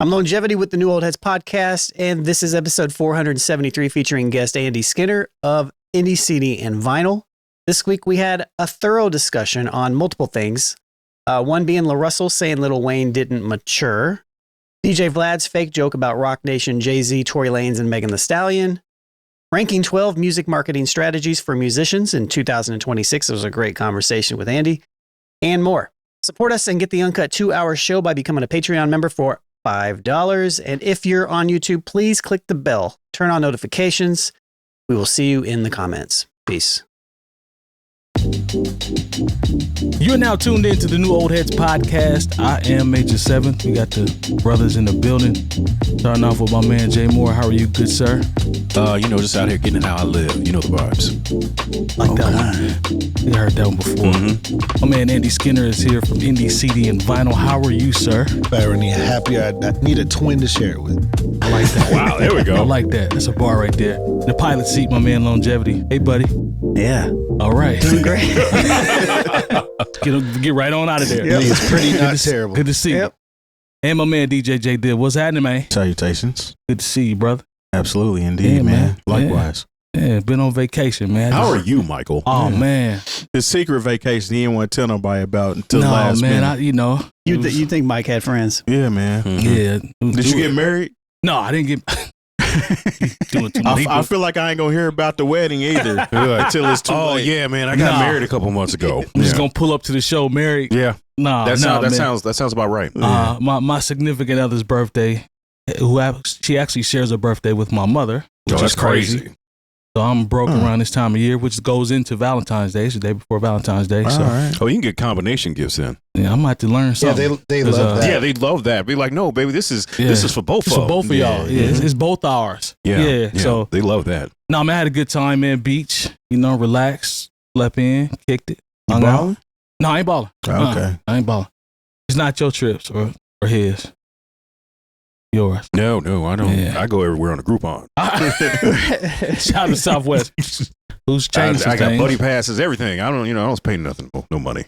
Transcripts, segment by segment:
I'm Lonegevity with the New Old Heads podcast, and this is episode 473 featuring guest Andy Skinner of Indie CD and Vinyl. This week we had a thorough discussion on multiple things. One being LaRussell saying Lil Wayne didn't mature. DJ Vlad's fake joke about Roc Nation, Jay-Z, Tory Lanez, and Megan Thee Stallion. Ranking 12 music marketing strategies for musicians in 2026. It was a great conversation with Andy. And more. Support us and get the Uncut 2-hour show by becoming a Patreon member for $5. And if you're on YouTube, please click the bell. Turn on notifications. We will see you in the comments. Peace. You're now tuned in to the New Old Heads podcast. I am Major 7th. We got the brothers in the building. Starting off with my man Jay Moore. How are you, good sir? Just out here getting it how I live. You know the vibes. Like that one. You heard that one before. Mm-hmm. My man Andy Skinner is here from Indie CD and Vinyl. How are you, sir? Barony, happy. I need a twin to share it with. I like that. Wow, there we go. I like that. That's a bar right there. The pilot seat, my man Lonegevity. Hey, buddy. Yeah. All right. Doing great. Get right on out of there. Yep. It's pretty not terrible. Good to see you. And my man DJ Jay Diff. What's happening, man? Salutations. Good to see you, brother. Absolutely, indeed, Yeah, man. Likewise. Yeah, been on vacation, man. How are you, Michael? Oh, man. The secret vacation he didn't want to tell nobody about until No, last man, minute. You think Mike had friends? Yeah, man. Yeah. Did you get married? No, I didn't get... Doing too much. I feel like I ain't gonna hear about the wedding either until it's too late. Yeah, man. I got married a couple months ago. I'm just gonna pull up to the show married. Yeah. That sounds about right. My significant other's birthday, she actually shares a birthday with my mother, which that's is crazy. So I'm broke around this time of year, which goes into Valentine's Day. It's the day before Valentine's Day. So Right. Oh, you can get combination gifts then. yeah, I'm gonna have to learn something. Yeah, they love that. Yeah, they love that. Be like, no, baby, this is for both It's of for both of y'all. Yeah, it's both ours. Yeah. So they love that. no, man, I had a good time, man. Beach, relaxed, slept in, kicked it. You hung out. balling? No, I ain't balling. Okay. I ain't balling. It's not your trips or his. Yours. No, I don't. Yeah. I go everywhere on a Groupon. Shout out to Southwest. Who's changed I got things. buddy passes, everything. I don't pay nothing, no money.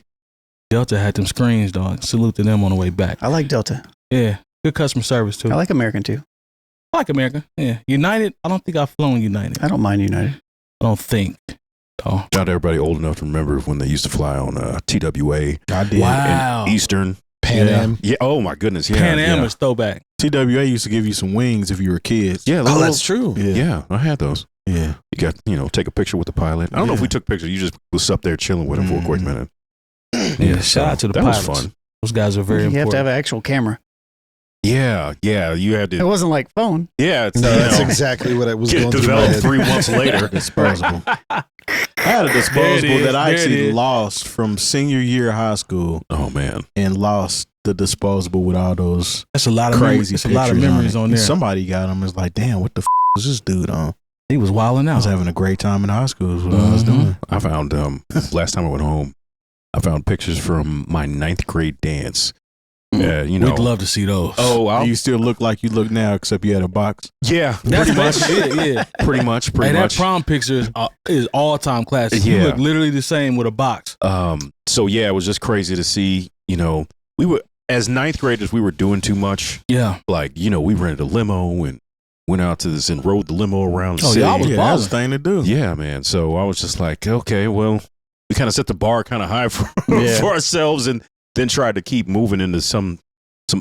Delta had them screens, dog. Salute to them on the way back. I like Delta. Yeah. Good customer service, too. I like American, too. I like American. Yeah. United, I don't think I've flown United. I don't mind United. I don't think. Oh. Not everybody old enough to remember when they used to fly on TWA. I did. Wow. And Eastern. Pan Am. Yeah. Oh my goodness. Yeah. Pan Am is throwback. TWA used to give you some wings if you were kids. Yeah. Oh, that's true. Yeah. I had those. Yeah. You got, take a picture with the pilot. I don't know if we took pictures. You just was up there chilling with him for a quick minute. Yeah. Shout out to the that pilots. was fun. Those guys are very You have important. to have an actual camera. Yeah. You had It to. wasn't like phone. Yeah. It's, No, that's exactly what I was get going it through my developed head. 3 months later. Disposable. I had a disposable that I actually lost from senior year of high school Oh man. and lost the disposable with all those That's a lot of crazy memories. That's a lot of pictures memories it. on And there. somebody got them. It's like, damn, what the was this dude on? He was wilding I was out. having a great time in high school is what I was doing. I found last time I went home, I found pictures from my 9th grade dance. We'd love to see those. Oh, You still look like you look now, except you had a box. yeah, That's pretty much. it, yeah. Pretty much. Hey, that prom picture is all-time classic. You Yeah. look literally the same with a box. So yeah, it was just crazy to see. We were as 9th graders, we were doing too much. Yeah. Like we rented a limo and went out to this and rode the limo around the Oh, city. y'all was Yeah, that was the thing to do. Yeah, man. So I was just like, okay, well, we kind of set the bar kind of high for Yeah. for ourselves, and then tried to keep moving into some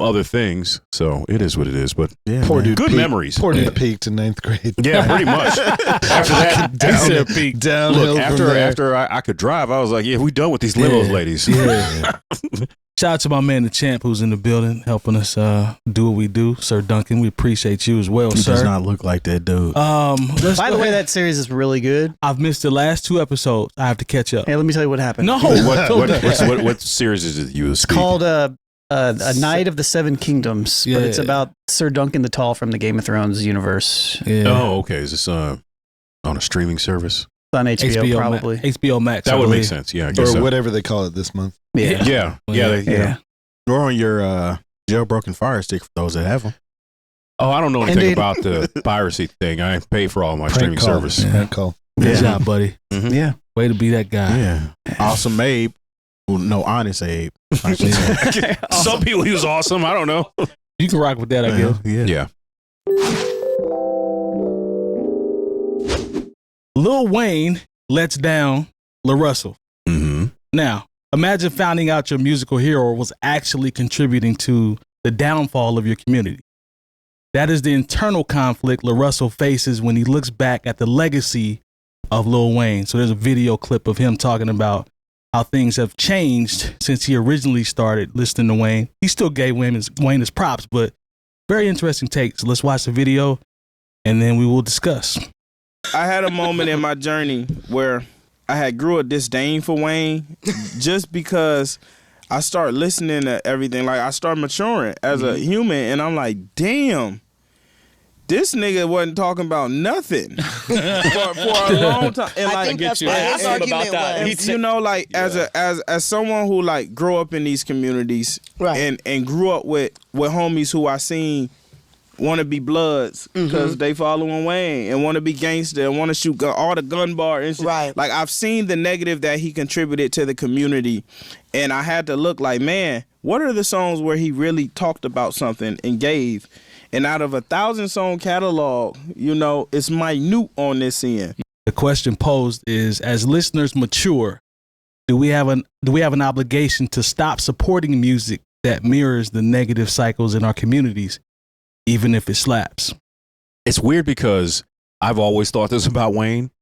other things. So it is what it is. But Yeah, Poor man. dude. good peaked- memories. Poor dude peaked in 9th grade. Yeah, pretty much. After that, Downhill look, from there. after I could drive, I was like, yeah, we done with these limos, ladies. Yeah. Shout out to my man, the champ, who's in the building, helping us do what we do. Sir Duncan, we appreciate you as well, He sir. does not look like that dude. By the way, that series is really good. I've missed the last 2 episodes. I have to catch up. Hey, let me tell you what happened. No. What series is it you It's called A Knight of the Seven Kingdoms, but it's Yeah. about Sir Duncan the Tall from the Game of Thrones universe. Yeah. Oh, okay. Is this on a streaming service? It's on HBO, probably. HBO Max. That I would make believe. sense. Yeah, I guess Or so. whatever they call it this month. Yeah. Yeah, Yeah. Or on your jailbroken Fire Stick for those that have them. Oh, I don't know anything Indeed. about the piracy thing. I pay for all my streaming call. service. Yeah. Prank call. Good Yeah. job, buddy. Yeah. Way to be that guy. Yeah. Awesome Abe. Well, no, honest Abe. I should say. Some people he was awesome. I don't know. You can rock with that, I guess. Yeah. Lil Wayne lets down LaRussell. Mm-hmm. Now, imagine finding out your musical hero was actually contributing to the downfall of your community. That is the internal conflict LaRussell faces when he looks back at the legacy of Lil Wayne. So there's a video clip of him talking about how things have changed since he originally started listening to Wayne. He still gave Wayne his props, but very interesting take. So let's watch the video and then we will discuss. I had a moment in my journey where I had grew a disdain for Wayne just because I started listening to everything. Like, I started maturing as a human, and I'm like, damn, this nigga wasn't talking about nothing for a long time. And I think that's why his argument was. You know, like, as someone who, like, grew up in these communities and grew up with homies who I seen want to be bloods because they following Wayne and want to be gangster and want to shoot all the gun bar and shit. Right. Like, I've seen the negative that he contributed to the community, and I had to look like, man, what are the songs where he really talked about something and gave? And out of a 1,000-song catalog, you know, it's minute on this end. The question posed is, as listeners mature, do we have an obligation to stop supporting music that mirrors the negative cycles in our communities, even if it slaps? It's weird because I've always thought this about Wayne.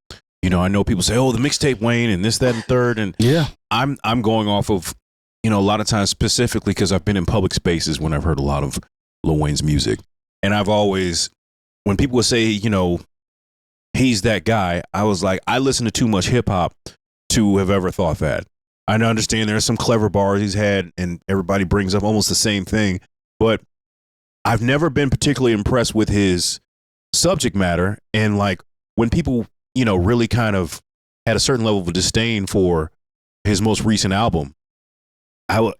You know, I know people say, oh, the mixtape Wayne and this, that, and third. And yeah, I'm going off of, you know, a lot of times specifically because I've been in public spaces when I've heard a lot of Lil Wayne's music. And I've always, when people would say, you know, he's that guy, I was like, I listen to too much hip hop to have ever thought that. I understand there are some clever bars he's had and everybody brings up almost the same thing, but I've never been particularly impressed with his subject matter. And like when people, you know, really kind of had a certain level of disdain for his most recent album,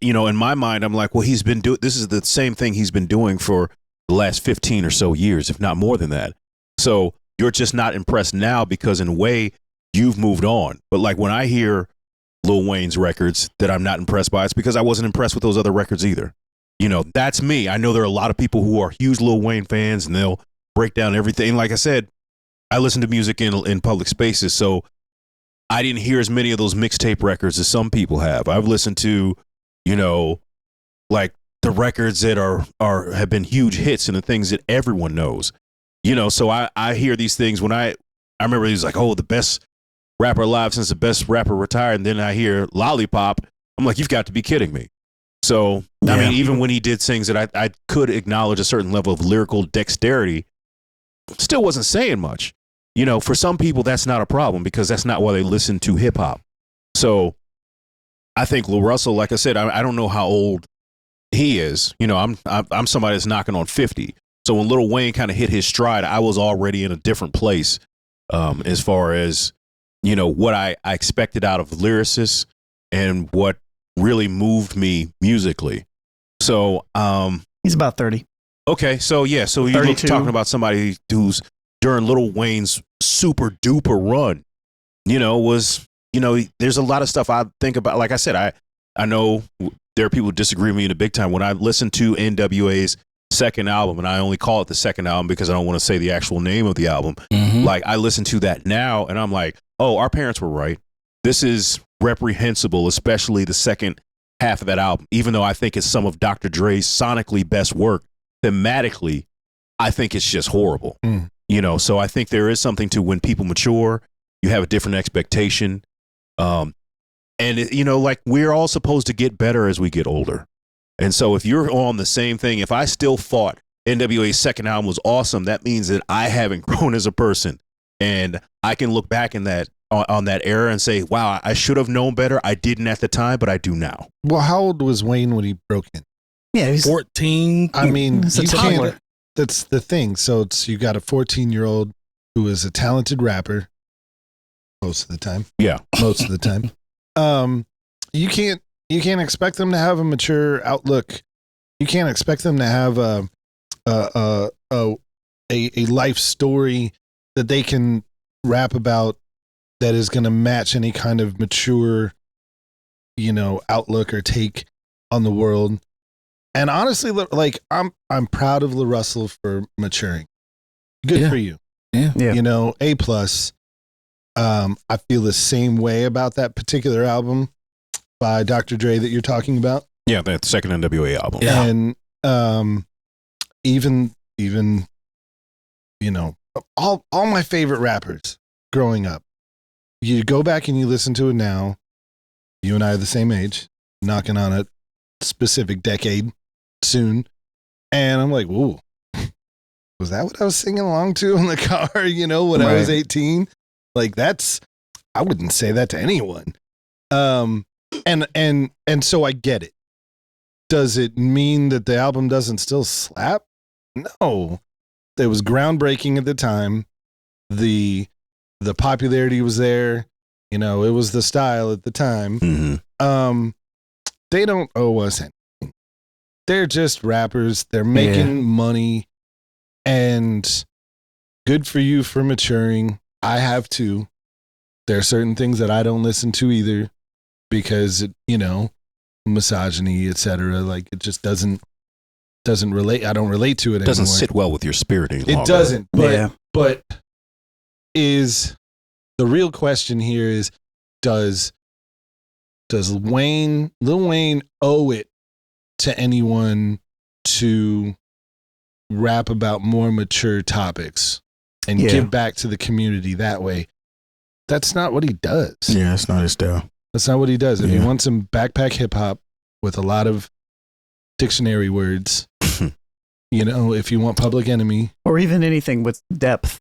you know, in my mind, I'm like, well, he's been doing, this is the same thing he's been doing for the last 15 or so years, if not more than that. So you're just not impressed now because in a way you've moved on. But like when I hear Lil Wayne's records that I'm not impressed by, it's because I wasn't impressed with those other records either. You know, that's me. I know there are a lot of people who are huge Lil Wayne fans and they'll break down everything. Like I said, I listen to music in public spaces, so I didn't hear as many of those mixtape records as some people have. I've listened to, you know, like the records that have been huge hits and the things that everyone knows. You know, so I hear these things when I remember he was like, oh, the best rapper alive since the best rapper retired, and then I hear Lollipop. I'm like, you've got to be kidding me. So, I mean, even when he did things that I could acknowledge a certain level of lyrical dexterity, still wasn't saying much. You know, for some people, that's not a problem because that's not why they listen to hip hop. So I think LaRussell, like I said, I don't know how old he is. You know, I'm somebody that's knocking on 50. So when Lil Wayne kind of hit his stride, I was already in a different place as far as, you know, what I expected out of lyricists and what really moved me musically. So he's about 30. Okay, so yeah, so you're 32. talking about somebody who's during Lil Wayne's super duper run, you know, was, you know, there's a lot of stuff I think about. Like I said, I know there are people who disagree with me in the big time. When I listen to NWA's second album, and I only call it the second album because I don't want to say the actual name of the album, like I listen to that now and I'm like, oh, our parents were right. This is reprehensible, especially the second half of that album, even though I think it's some of Dr. Dre's sonically best work. Thematically, I think it's just horrible. You know, so I think there is something to when people mature, you have a different expectation. And, you know, like we're all supposed to get better as we get older. And so if you're on the same thing, if I still thought NWA's second album was awesome, that means that I haven't grown as a person. And I can look back in that on that era and say, wow, I should have known better. I didn't at the time, but I do now. Well, how old was Wayne when he broke in? Yeah, he's 14. I mean, It's a you toddler. can't, that's the thing. So you got a 14-year-old who is a talented rapper most of the time. Yeah. Most of the time. You can't expect them to have a mature outlook. You can't expect them to have a life story that they can rap about that is going to match any kind of mature, you know, outlook or take on the world. And honestly, like I'm proud of LaRussell for maturing. Good for you. Yeah. You know, A+. I feel the same way about that particular album by Dr. Dre that you're talking about. Yeah, that second NWA album. Yeah. And even you know, all my favorite rappers growing up, you go back and you listen to it now. You and I are the same age, knocking on a specific decade soon. And I'm like, ooh, was that what I was singing along to in the car, you know, when I was 18? Like I wouldn't say that to anyone. And so I get it. Does it mean that the album doesn't still slap? No. It was groundbreaking at the time. The popularity was there. You know, it was the style at the time. Mm-hmm. They don't owe us anything. They're just rappers. They're making money. And good for you for maturing. I have too. There are certain things that I don't listen to either because, you know, misogyny, etc. Like it just doesn't relate. I don't relate to it anymore. Doesn't sit well with your spirit any longer. It doesn't. But is the real question here is does Lil Wayne owe it to anyone to rap about more mature topics and give back to the community that way? That's not what he does. Yeah, that's not his style. That's not what he does. If he wants some backpack hip hop with a lot of dictionary words, you know, if you want Public Enemy. Or even anything with depth.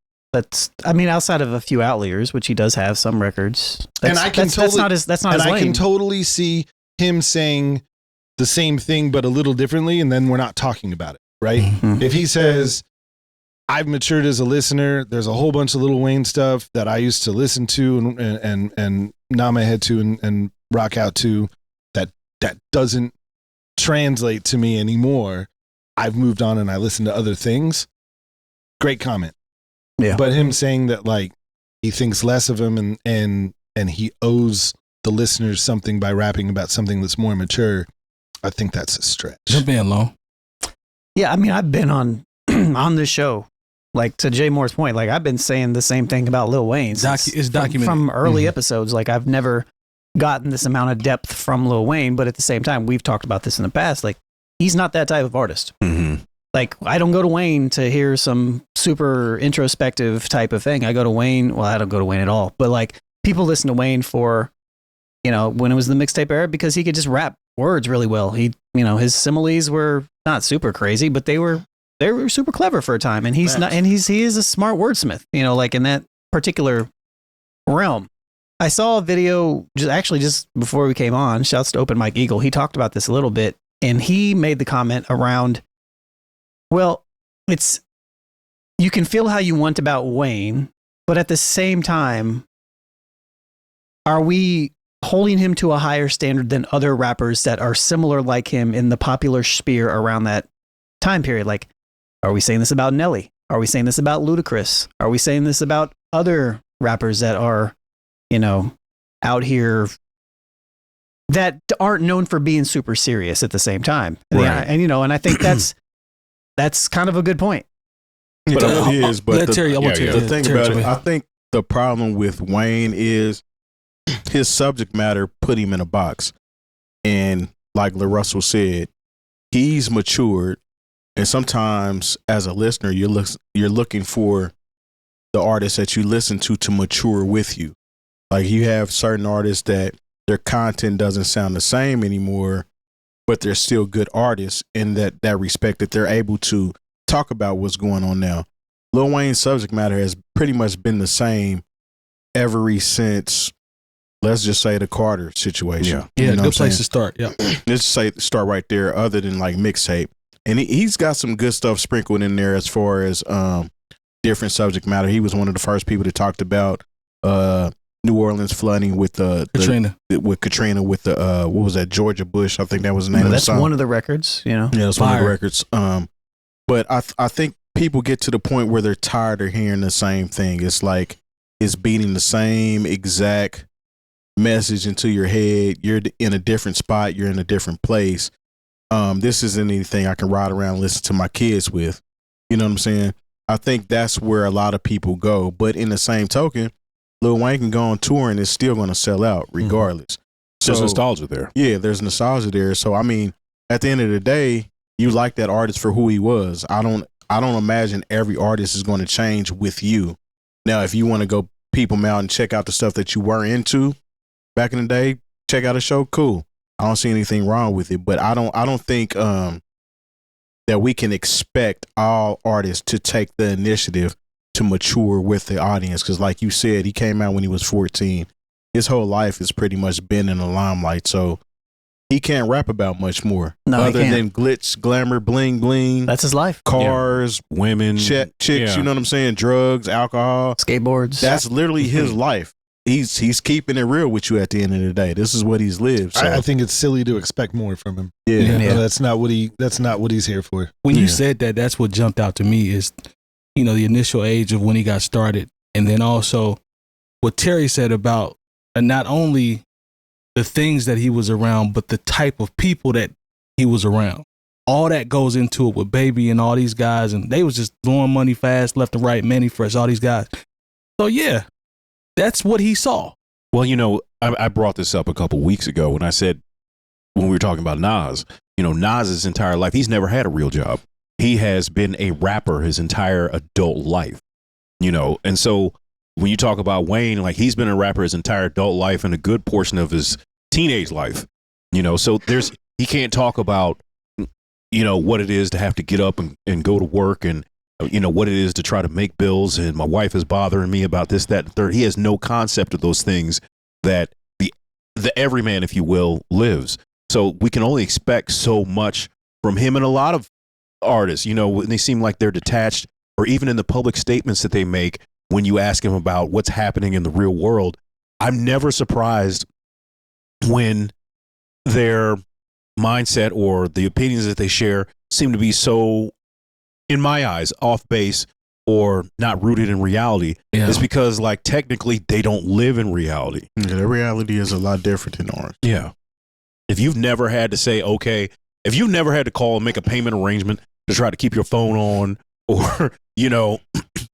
I mean, outside of a few outliers, which he does have some records. That's not his lane. I can totally see him saying the same thing, but a little differently. And then we're not talking about it, right? Mm-hmm. If he says, I've matured as a listener, there's a whole bunch of Lil Wayne stuff that I used to listen to and nod my head to and rock out to that doesn't translate to me anymore. I've moved on and I listen to other things. Great comment. Yeah. But him saying that like he thinks less of him and he owes the listeners something by rapping about something that's more mature, I think that's a stretch. Jump in, Lo. Yeah, I mean, I've been on this show, like to Jay Moore's point, like I've been saying the same thing about Lil Wayne. It's documented. From early episodes. Like I've never gotten this amount of depth from Lil Wayne, but at the same time, we've talked about this in the past. Like he's not that type of artist. Mm-hmm. Like I don't go to Wayne to hear some super introspective type of thing. I go to Wayne. Well, I don't go to Wayne at all, but like people listen to Wayne for, you know, when it was the mixtape era because he could just rap words really well. He, you know, his similes were not super crazy, but they were super clever for a time. And he's not, and he is a smart wordsmith, you know, like in that particular realm. I saw a video just before we came on. Shouts to Open Mike Eagle. He talked about this a little bit, and he made the comment around, well, you can feel how you want about Wayne, but at the same time, are we holding him to a higher standard than other rappers that are similar like him in the popular sphere around that time period? Like, are we saying this about Nelly? Are we saying this about Ludacris? Are we saying this about other rappers that are, you know, out here that aren't known for being super serious at the same time? Right. And you know, and I think that's kind of a good point. But it is. But the thing Terry, about it, I think the problem with Wayne is his subject matter put him in a box. And like LaRussell said, he's matured. And sometimes as a listener, you're looking for the artists that you listen to mature with you. Like you have certain artists that their content doesn't sound the same anymore, but they're still good artists in that respect that they're able to talk about what's going on now. Lil Wayne's subject matter has pretty much been the same ever since, let's just say, the Carter situation. Yeah, You know good place to start. Yeah. Let's say start right there, other than like mixtape. And he's got some good stuff sprinkled in there as far as different subject matter. He was one of the first people that talked about New Orleans flooding with Katrina. With the what was that, Georgia Bush? I think that was the name of the That's song. one of the records, you know. Yeah, that's one of the records. But I think people get to the point where they're tired of hearing the same thing. It's like it's beating the same exact message into your head. You're in a different spot. You're in a different place. This isn't anything I can ride around and listen to my kids with. You know what I'm saying? I think that's where a lot of people go. But in the same token, Lil Wayne can go on tour and it's still going to sell out regardless. There's So, nostalgia there. yeah, there's nostalgia there. So I mean, at the end of the day, you like that artist for who he was. I don't imagine every artist is going to change with you. Now, if you want to go peep them out and check out the stuff that you were into back in the day, check out a show, cool. I don't see anything wrong with it, but I don't think that we can expect all artists to take the initiative to mature with the audience. Because like you said, he came out when he was 14. His whole life has pretty much been in the limelight, so he can't rap about much more other than glitz, glamour, bling, bling. That's his life. Cars, Women, chicks, yeah. you know what I'm saying? Drugs, alcohol. Skateboards. That's literally his life. He's keeping it real with you at the end of the day. This is what he's lived. So. I think it's silly to expect more from him. Yeah. No, that's not what he's here for. When you said that, that's what jumped out to me is, you know, the initial age of when he got started. And then also what Terry said about not only the things that he was around, but the type of people that he was around. All that goes into it with Baby and all these guys. And they was just blowing money fast, left and right, Manny Fresh, all these guys. So yeah, that's what he saw. Well, you know, I brought this up a couple weeks ago when I said, when we were talking about Nas, you know, Nas's entire life, he's never had a real job. He has been a rapper his entire adult life, you know, and so when you talk about Wayne, like he's been a rapper his entire adult life and a good portion of his teenage life, you know, so he can't talk about, you know, what it is to have to get up and go to work and, you know, what it is to try to make bills and my wife is bothering me about this, that, and third. He has no concept of those things that the everyman, if you will, lives. So we can only expect so much from him and a lot of artists, you know, when they seem like they're detached or even in the public statements that they make. When you ask him about what's happening in the real world, I'm never surprised when their mindset or the opinions that they share seem to be so, in my eyes, off base or not rooted in reality. Yeah. It's because, like, technically they don't live in reality. Yeah, the reality is a lot different than ours. Yeah. If you've never had to say, okay, if you've never had to call and make a payment arrangement to try to keep your phone on or, you know,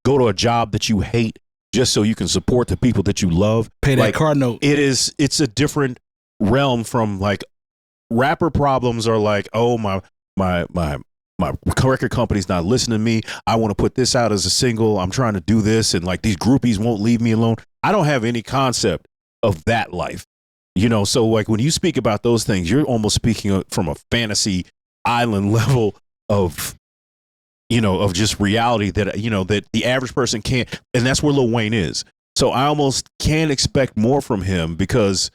go to a job that you hate just so you can support the people that you love. Pay that like, car note. It's a different realm from like rapper problems are like, oh, my record company's not listening to me. I want to put this out as a single. I'm trying to do this. And like these groupies won't leave me alone. I don't have any concept of that life, you know? So like when you speak about those things, you're almost speaking from a fantasy island level of, you know, of just reality that, you know, that the average person can't. And that's where Lil Wayne is. So I almost can't expect more from him because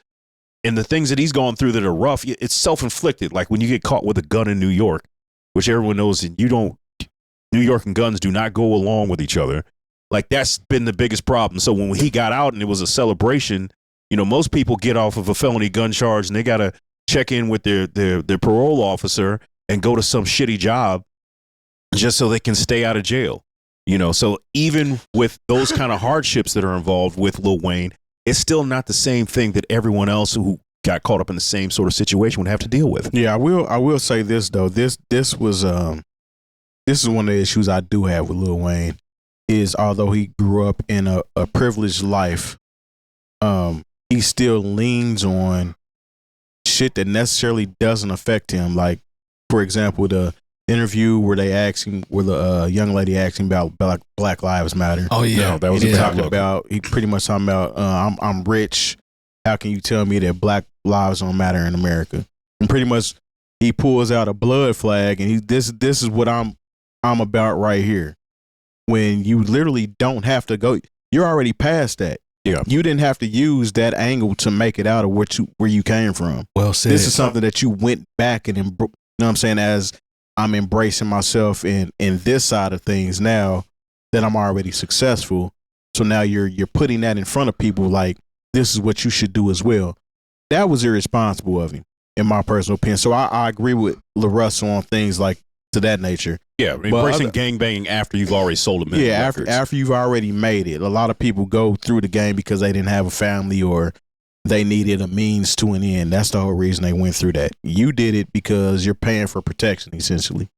in the things that he's gone through that are rough, it's self-inflicted. Like when you get caught with a gun in New York, which everyone knows that New York and guns do not go along with each other. Like that's been the biggest problem. So when he got out and it was a celebration, you know, most people get off of a felony gun charge and they got to check in with their parole officer and go to some shitty job just so they can stay out of jail. You know, so even with those kind of hardships that are involved with Lil Wayne, it's still not the same thing that everyone else who got caught up in the same sort of situation would have to deal with. Yeah, I will say this though. This is one of the issues I do have with Lil Wayne is although he grew up in a privileged life, he still leans on shit that necessarily doesn't affect him. Like, for example, the interview where the young lady asked him about Black Lives Matter. Oh yeah, no, that was he a talking look. about. He pretty much talking about I'm rich. How can you tell me that Black lives don't matter in America? And pretty much he pulls out a blood flag and this is what I'm about right here. When you literally don't have to go, you're already past that. Yeah, you didn't have to use that angle to make it out of where you came from. Well said. This is something that you went back and you know what I'm saying, as I'm embracing myself in this side of things now that I'm already successful. So now you're putting that in front of people like this is what you should do as well. That was irresponsible of him, in my personal opinion. So I agree with LaRussell on things like to that nature. Yeah, embracing gangbanging after you've already sold a million records. After you've already made it. A lot of people go through the game because they didn't have a family or they needed a means to an end. That's the whole reason they went through that. You did it because you're paying for protection, essentially.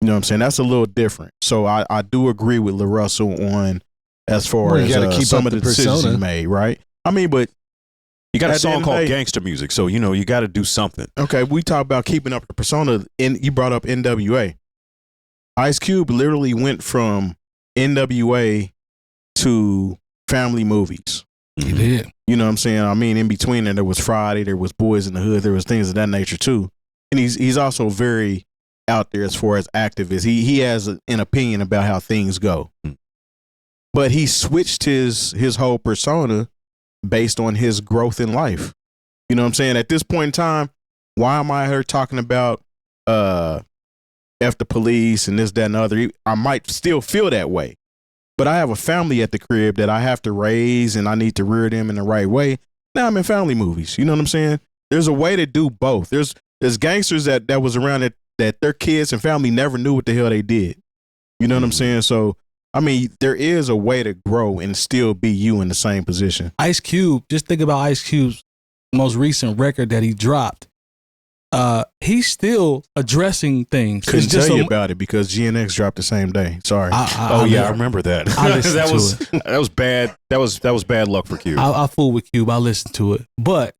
You know what I'm saying? That's a little different. So I do agree with LaRussell on as far as keep some of the decisions he made, right? I mean, but you got a song called Gangsta Music, so you got to do something. Okay, we talk about keeping up the persona. You brought up NWA. Ice Cube literally went from NWA to family movies. He did. You know what I'm saying? I mean, in between there was Friday, there was Boys in the Hood, there was things of that nature too. And he's also very out there as far as activists. He has an opinion about how things go. But he switched his whole persona based on his growth in life. You know what I'm saying? At this point in time, why am I here talking about F the police and this, that, and the other? I might still feel that way. But I have a family at the crib that I have to raise and I need to rear them in the right way. Now I'm in family movies. You know what I'm saying? There's a way to do both. There's gangsters that was around that their kids and family never knew what the hell they did. You know what I'm saying? So, I mean, there is a way to grow and still be you in the same position. Ice Cube, just think about Ice Cube's most recent record that he dropped. He's still addressing things. Couldn't tell you about it because GNX dropped the same day. Sorry. I remember that. That was bad. That was bad luck for Cube. I fool with Cube. I listened to it, but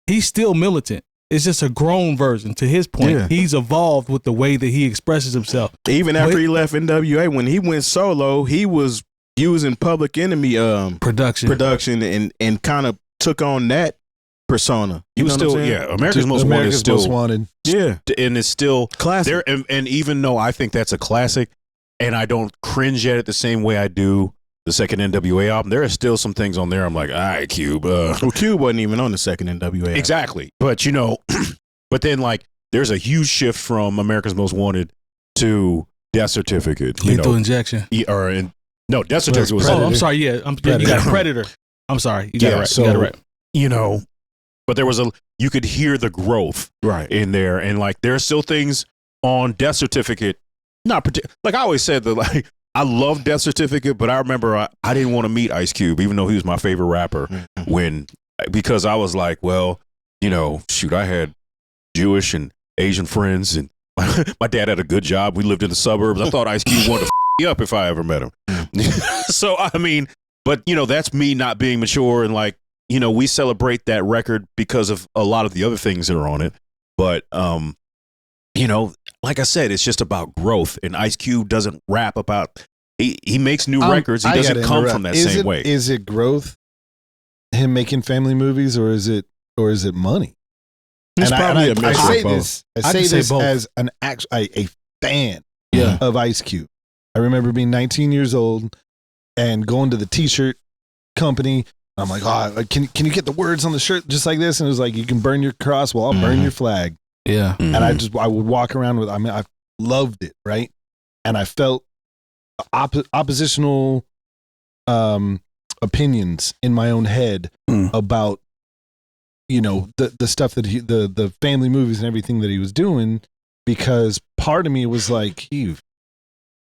he's still militant. It's just a grown version. To his point, he's evolved with the way that he expresses himself. Even after he left NWA, when he went solo, he was using Public Enemy production and kind of took on that persona. He was still, America's Most Wanted is still Most Wanted. Yeah, and it's still classic. There, and even though I think that's a classic, and I don't cringe at it the same way I do the second NWA album, there are still some things on there I'm like, all right, Cube. Well, Cube wasn't even on the second NWA album. Exactly. But, but then, like, there's a huge shift from America's Most Wanted to Death Certificate. Lethal Injection. No, Death Certificate was... Oh, I'm sorry, yeah. You got a Predator. I'm sorry. You got it right. So, you got it right. But there was you could hear the growth in there. And, like, there are still things on Death Certificate, like I always said, that, I love Death Certificate, but I remember I didn't want to meet Ice Cube, even though he was my favorite rapper, because I was like, well, I had Jewish and Asian friends, and my dad had a good job. We lived in the suburbs. I thought Ice Cube wanted to me up if I ever met him. So, I mean, but, that's me not being mature, and we celebrate that record because of a lot of the other things that are on it. But, like I said, it's just about growth, and Ice Cube doesn't rap about. He makes new records. He doesn't come from that same way. Is it growth? Him making family movies, or is it money? It's probably a mix of I both. say this as a fan of Ice Cube. I remember being 19 years old and going to the T-shirt company. I'm like, can you get the words on the shirt just like this? And it was like, you can burn your cross, well, I'll burn your flag. Yeah. And I would walk around with, I loved it, right? And I felt oppositional opinions in my own head about, the stuff that the family movies and everything that he was doing, because part of me was like, you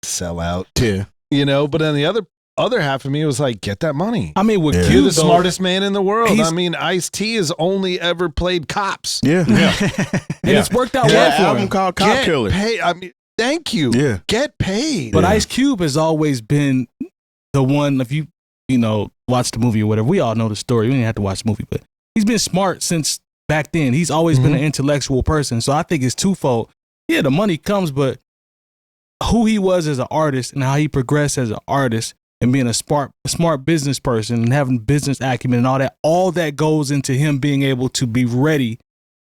sell out. Yeah. But then the other half of me was like, get that money. I mean, with Cube, you're the smartest man in the world. I mean, Ice-T has only ever played cops. Yeah. And it's worked out well for album him. called Cop Killer. I mean, thank you. Yeah. Get paid. But Ice Cube has always been the one, if you watch the movie or whatever, we all know the story. We didn't have to watch the movie, but he's been smart since back then. He's always been an intellectual person. So I think it's twofold. Yeah, the money comes, but who he was as an artist and how he progressed as an artist, and being a smart business person and having business acumen and all that goes into him being able to be ready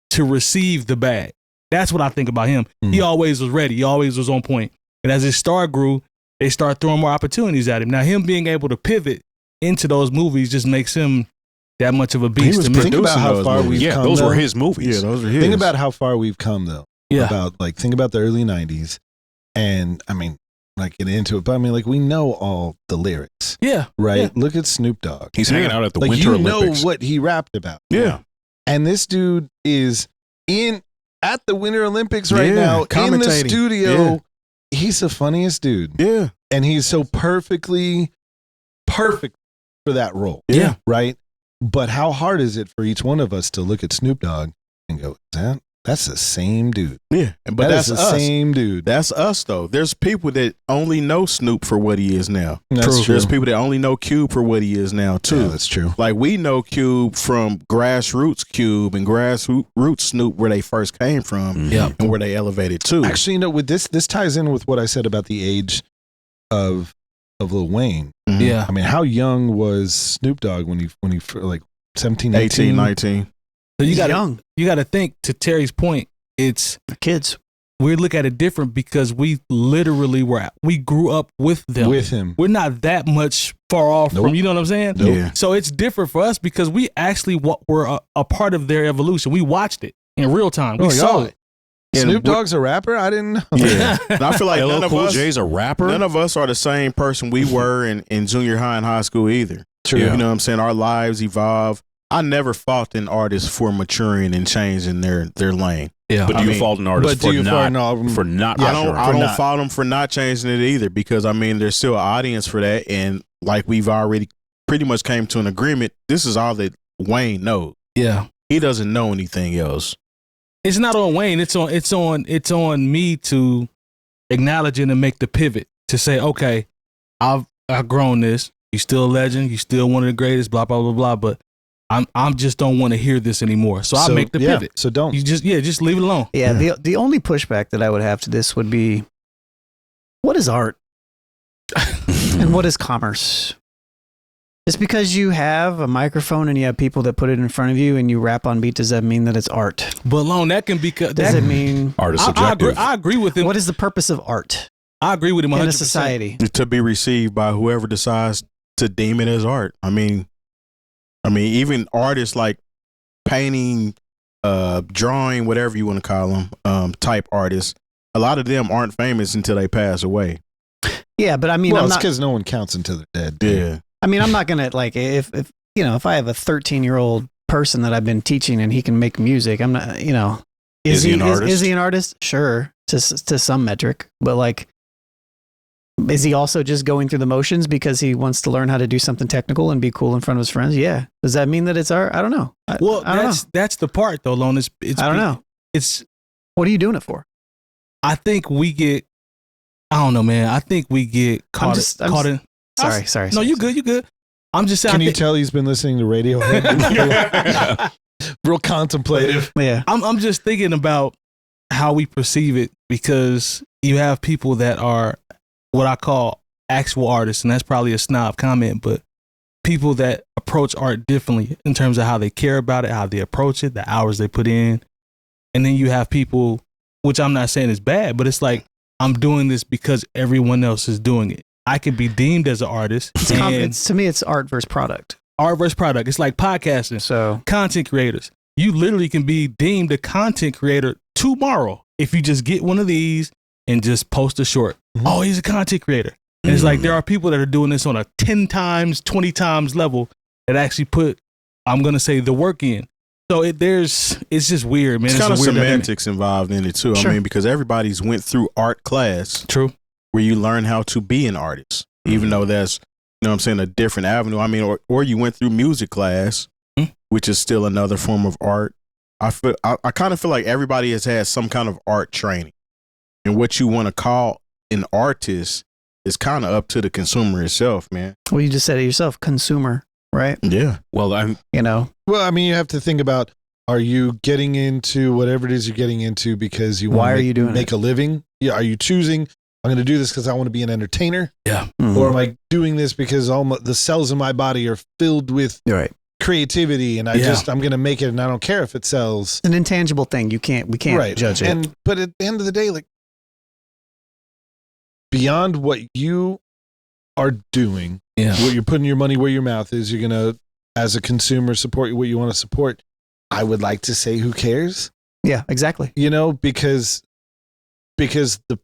to receive the bag. That's what I think about him. He always was ready. He always was on point. And as his star grew, they started throwing more opportunities at him. Now, him being able to pivot into those movies just makes him that much of a beast. Think about how far we've come. Those were his movies. Yeah, those were his. Think about how far we've come, though. Yeah. Think about the early 90s. And, I mean, get into it, but I mean, we know all the lyrics. Yeah. Right? Yeah. Look at Snoop Dogg. He's hanging out at the Winter Olympics. You know what he rapped about. Yeah. And this dude is at the Winter Olympics right now, in the studio. Yeah. He's the funniest dude. Yeah. And he's so perfect for that role. Yeah. Right? But how hard is it for each one of us to look at Snoop Dogg and go, that's the same dude. Yeah, but that's the us. same dude. That's us though. There's people that only know Snoop for what he is now. That's true. There's people that only know Cube for what he is now too. Yeah, that's true. Like we know Cube from grassroots Cube and grassroots Snoop where they first came from, and where they elevated to. Actually, with this ties in with what I said about the age of Lil Wayne. Mm-hmm. Yeah. I mean, how young was Snoop Dogg when he like 17, 18, 19? So He's young. You got to think, to Terry's point, it's The kids. we look at it different because we literally we grew up with them. with him. We're not that much far off Nope. from, you know what I'm saying? Nope. Yeah. So it's different for us because we actually were a part of their evolution. We watched it in real time. We saw it. Snoop Dogg's a rapper? I didn't know. Yeah. And I feel like LL none of Cool us, J's a rapper. none of us are the same person we were in junior high and high school either. True. You know what I'm saying? Our lives evolve. I never fault an artist for maturing and changing their lane. Yeah. But do you fault an artist for not Yeah, I don't maturing? fault them for not changing it either, because I mean there's still an audience for that, and like we've already pretty much came to an agreement. This is all that Wayne knows. Yeah. He doesn't know anything else. It's not on Wayne. It's on me to acknowledge it and make the pivot to say, okay, I've grown this. You still a legend. You still one of the greatest. Blah blah blah blah. But I'm just don't want to hear this anymore. So I'll make the pivot. So don't. You just leave it alone. Yeah, the only pushback that I would have to this would be, what is art and what is commerce? Just because you have a microphone and you have people that put it in front of you and you rap on beat, does that mean that it's art? But Lone, that can be. Does it mean Art is I subjective. agree with him. what is the purpose of art I agree with him 100%. in a society? To be received by whoever decides to deem it as art. I mean, even artists like painting, drawing, whatever you want to call them, type artists, a lot of them aren't famous until they pass away. Yeah, but I mean, Well, I'm it's not. because no one counts until they're dead. Yeah. I mean, I'm not gonna like if if I have a 13-year-old person that I've been teaching and he can make music, I'm not. Is he an artist? Is he an artist? Sure, to some metric, but like, is he also just going through the motions because he wants to learn how to do something technical and be cool in front of his friends? Yeah. Does that mean that it's art? I don't know. I don't know. That's the part though, Lone. It's I don't know. It's. What are you doing it for? I think we get. I don't know, man. I think we get caught in. Sorry. No, you good. You good. I'm just saying. Can you tell he's been listening to Radiohead? Real contemplative. Yeah. I'm just thinking about how we perceive it, because you have people that are what I call actual artists, and that's probably a snob comment, but people that approach art differently in terms of how they care about it, how they approach it, the hours they put in. And then you have people, which I'm not saying is bad, but it's like, I'm doing this because everyone else is doing it. I could be deemed as an artist. To me, it's art versus product. Art versus product. It's like podcasting. So Content creators. You literally can be deemed a content creator tomorrow if you just get one of these and just post a short. Mm-hmm. Oh, he's a content creator. And it's like there are people that are doing this on a 10 times, 20 times level that actually put, I'm going to say, the work in. So it's just weird, man. It's kind of weird semantics involved in it too. Sure. I mean, because everybody's went through art class. True. Where you learn how to be an artist, even though that's, you know what I'm saying, a different avenue. I mean, or you went through music class, which is still another form of art. I kind of feel like everybody has had some kind of art training, and what you want to call an artist is kind of up to the consumer itself, man. Well, you just said it yourself, consumer, right? Yeah. Well, Well, I mean, you have to think about, are you getting into whatever it is you're getting into because you Why want are you doing make a living? Yeah. Are you choosing, I'm going to do this because I want to be an entertainer? Yeah. Mhm. Or am I doing this because the cells in my body are filled with Right. creativity and I'm going to make it and I don't care if it sells. It's an intangible thing. We can't judge it. But at the end of the day, like, beyond what you are doing, what you're putting your money where your mouth is, you're going to, as a consumer, support what you want to support. I would like to say, who cares? Yeah, exactly. Because the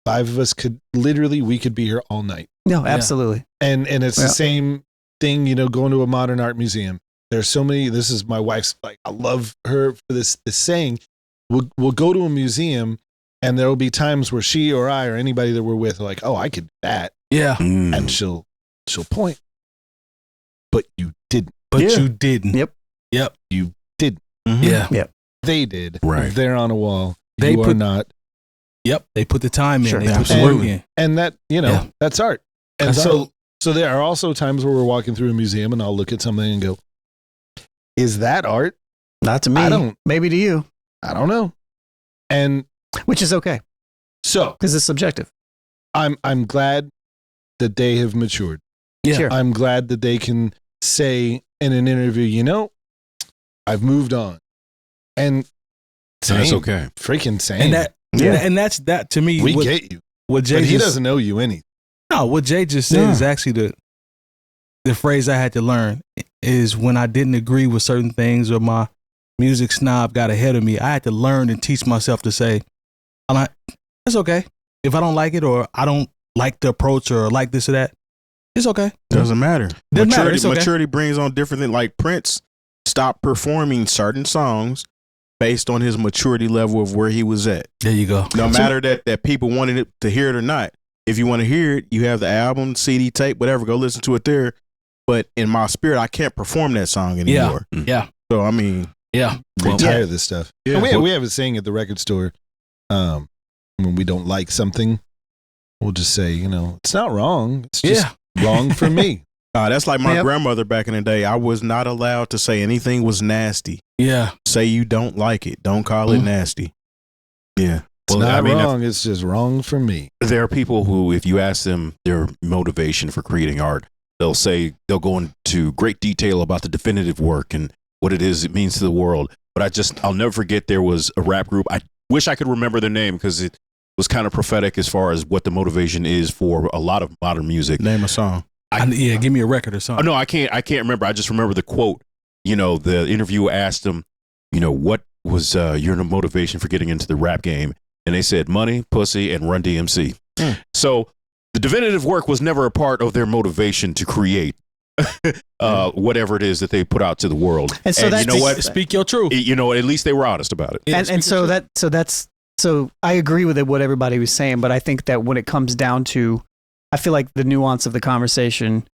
five of us we could be here all night. No, absolutely. And it's the same thing, going to a modern art museum. There's so many, this is my wife's, like, I love her for this saying. We'll go to a museum and there will be times where she or I or anybody that we're with are like, oh, I could do that. Yeah. And she'll point. But you didn't. But Yeah. you didn't. Yep. Yep. You didn't. Yeah. They did. Right. They're on a wall. They You are put- not. Yep. They put the time in. Sure. They put the work Absolutely. in. And that, Yeah. that's art. And That's so there are also times where we're walking through a museum and I'll look at something and go, is that art? Not to me. I don't- Maybe to you, I don't know. And which is okay so because it's subjective. I'm glad that they have matured. Yeah. Sure. I'm glad that they can say in an interview, I've moved on. And That's same. okay. Freaking same. And that, Yeah. and that's that to me. we what, get you. what Jay But he just, doesn't owe you anything. No, what Jay just said No. is actually the phrase I had to learn is when I didn't agree with certain things or my music snob got ahead of me, I had to learn and teach myself to say, it's okay. If I don't like it or I don't like the approach or like this or that, it's okay. Doesn't matter. Doesn't matter. Maturity, It's okay. maturity brings on different things. Like Prince stopped performing certain songs based on his maturity level of where he was at. There you go. No matter that people wanted it to hear it or not. If you want to hear it, you have the album, CD, tape, whatever. Go listen to it there. But in my spirit, I can't perform that song anymore. Yeah. So I mean, Yeah. I'm tired of this stuff. Yeah. And we have a saying at the record store, when we don't like something, we'll just say, it's not wrong. It's just wrong for me. that's like my Yep. grandmother back in the day. I was not allowed to say anything was nasty. Yeah. Say you don't like it. Don't call it nasty. Yeah. It's Well, not I mean, wrong. It's just wrong for me. There are people who, if you ask them their motivation for creating art, they'll go into great detail about the definitive work and what it is it means to the world. But I'll never forget there was a rap group. I wish I could remember their name because it was kind of prophetic as far as what the motivation is for a lot of modern music. Name a song. Give me a record or Oh, something. no, I can't remember. I just remember the quote. The interviewer asked them, what was your motivation for getting into the rap game? And they said money, pussy, and Run DMC. So the definitive work was never a part of their motivation to create whatever it is that they put out to the world. And so you know what? Speak your truth. At least they were honest about it. And so I agree with what everybody was saying, but I think that when it comes down to, I feel like the nuance of the conversation,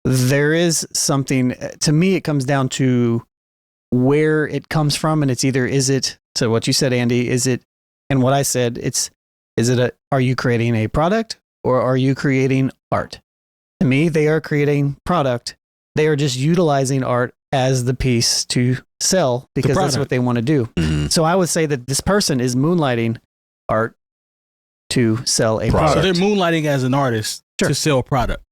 there is something, to me, it comes down to where it comes from. And it's either, so what you said, Andy, and what I said, are you creating a product or are you creating art? To me, they are creating product. They are just utilizing art as the piece to sell because that's what they want to do. Mhm. So I would say that this person is moonlighting art to sell a So product. they're moonlighting as an artist to sell a product.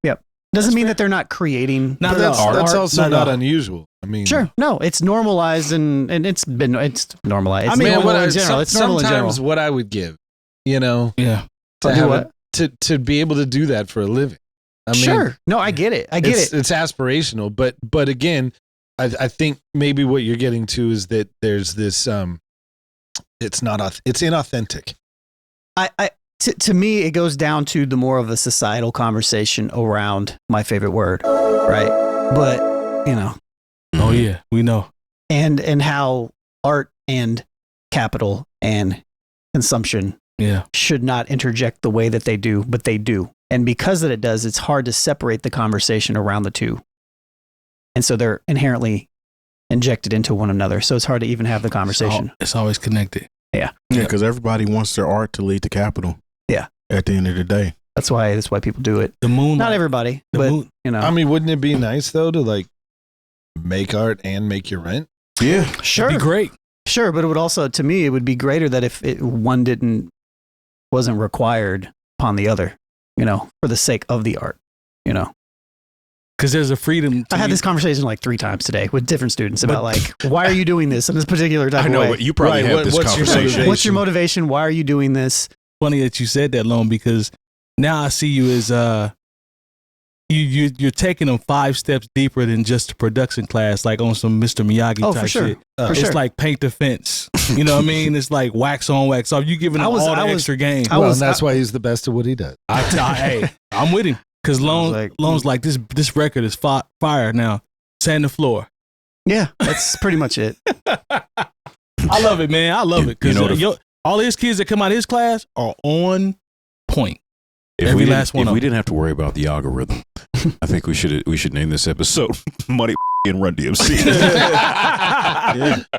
Doesn't mean that they're not creating. Not But at all. that's art. also not unusual. I mean, Sure. No, it's normalized and it's normalized. It's I mean, normal in general. It's normal in general. sometimes what I would give, Yeah. to Do have what? to be able to do that for a living. I mean, Sure. No, I get it. It's aspirational, but again, I think maybe what you're getting to is that there's this it's inauthentic. To me, it goes down to the more of a societal conversation around my favorite word, right? But Oh yeah, we know. and how art and capital and consumption Yeah. should not interject the way that they do, but they do. And because that it does, it's hard to separate the conversation around the two. And so they're inherently injected into one another. So it's hard to even have the conversation. It's always connected. Yeah, because everybody wants their art to lead to capital. Yeah. At the end of the day. That's why people do it. The moon. Not everybody, The but moon. I mean, wouldn't it be nice though to make art and make your rent? Yeah. sure, Be great. sure. But it would also, to me, it would be greater that if one wasn't required upon the other, for the sake of the art, Because there's a freedom. I had this conversation like 3 times today with different students about why are you doing this in this particular type I of know, way? but you probably Right, have this what's your conversation. motivation? What's your motivation? Why are you doing this? Funny that you said that, Lone, because now I see you as you're taking them 5 steps deeper than just a production class, like on some Mr. Miyagi Oh, type for sure. shit. For It's sure. like paint the fence. You know what I mean? It's like wax on, wax off. You giving them all the extra game. And that's why he's the best at what he does. Hey, I'm with him. Because Lone's like, this record is fire now. Sand the floor. Yeah, that's pretty much it. I love it, man. I love it. You know Because all his kids that come out of his class are on point. If Every we last didn't, one if of we them. didn't have to worry about the algorithm, I think we should name this episode "Money in Run DMC.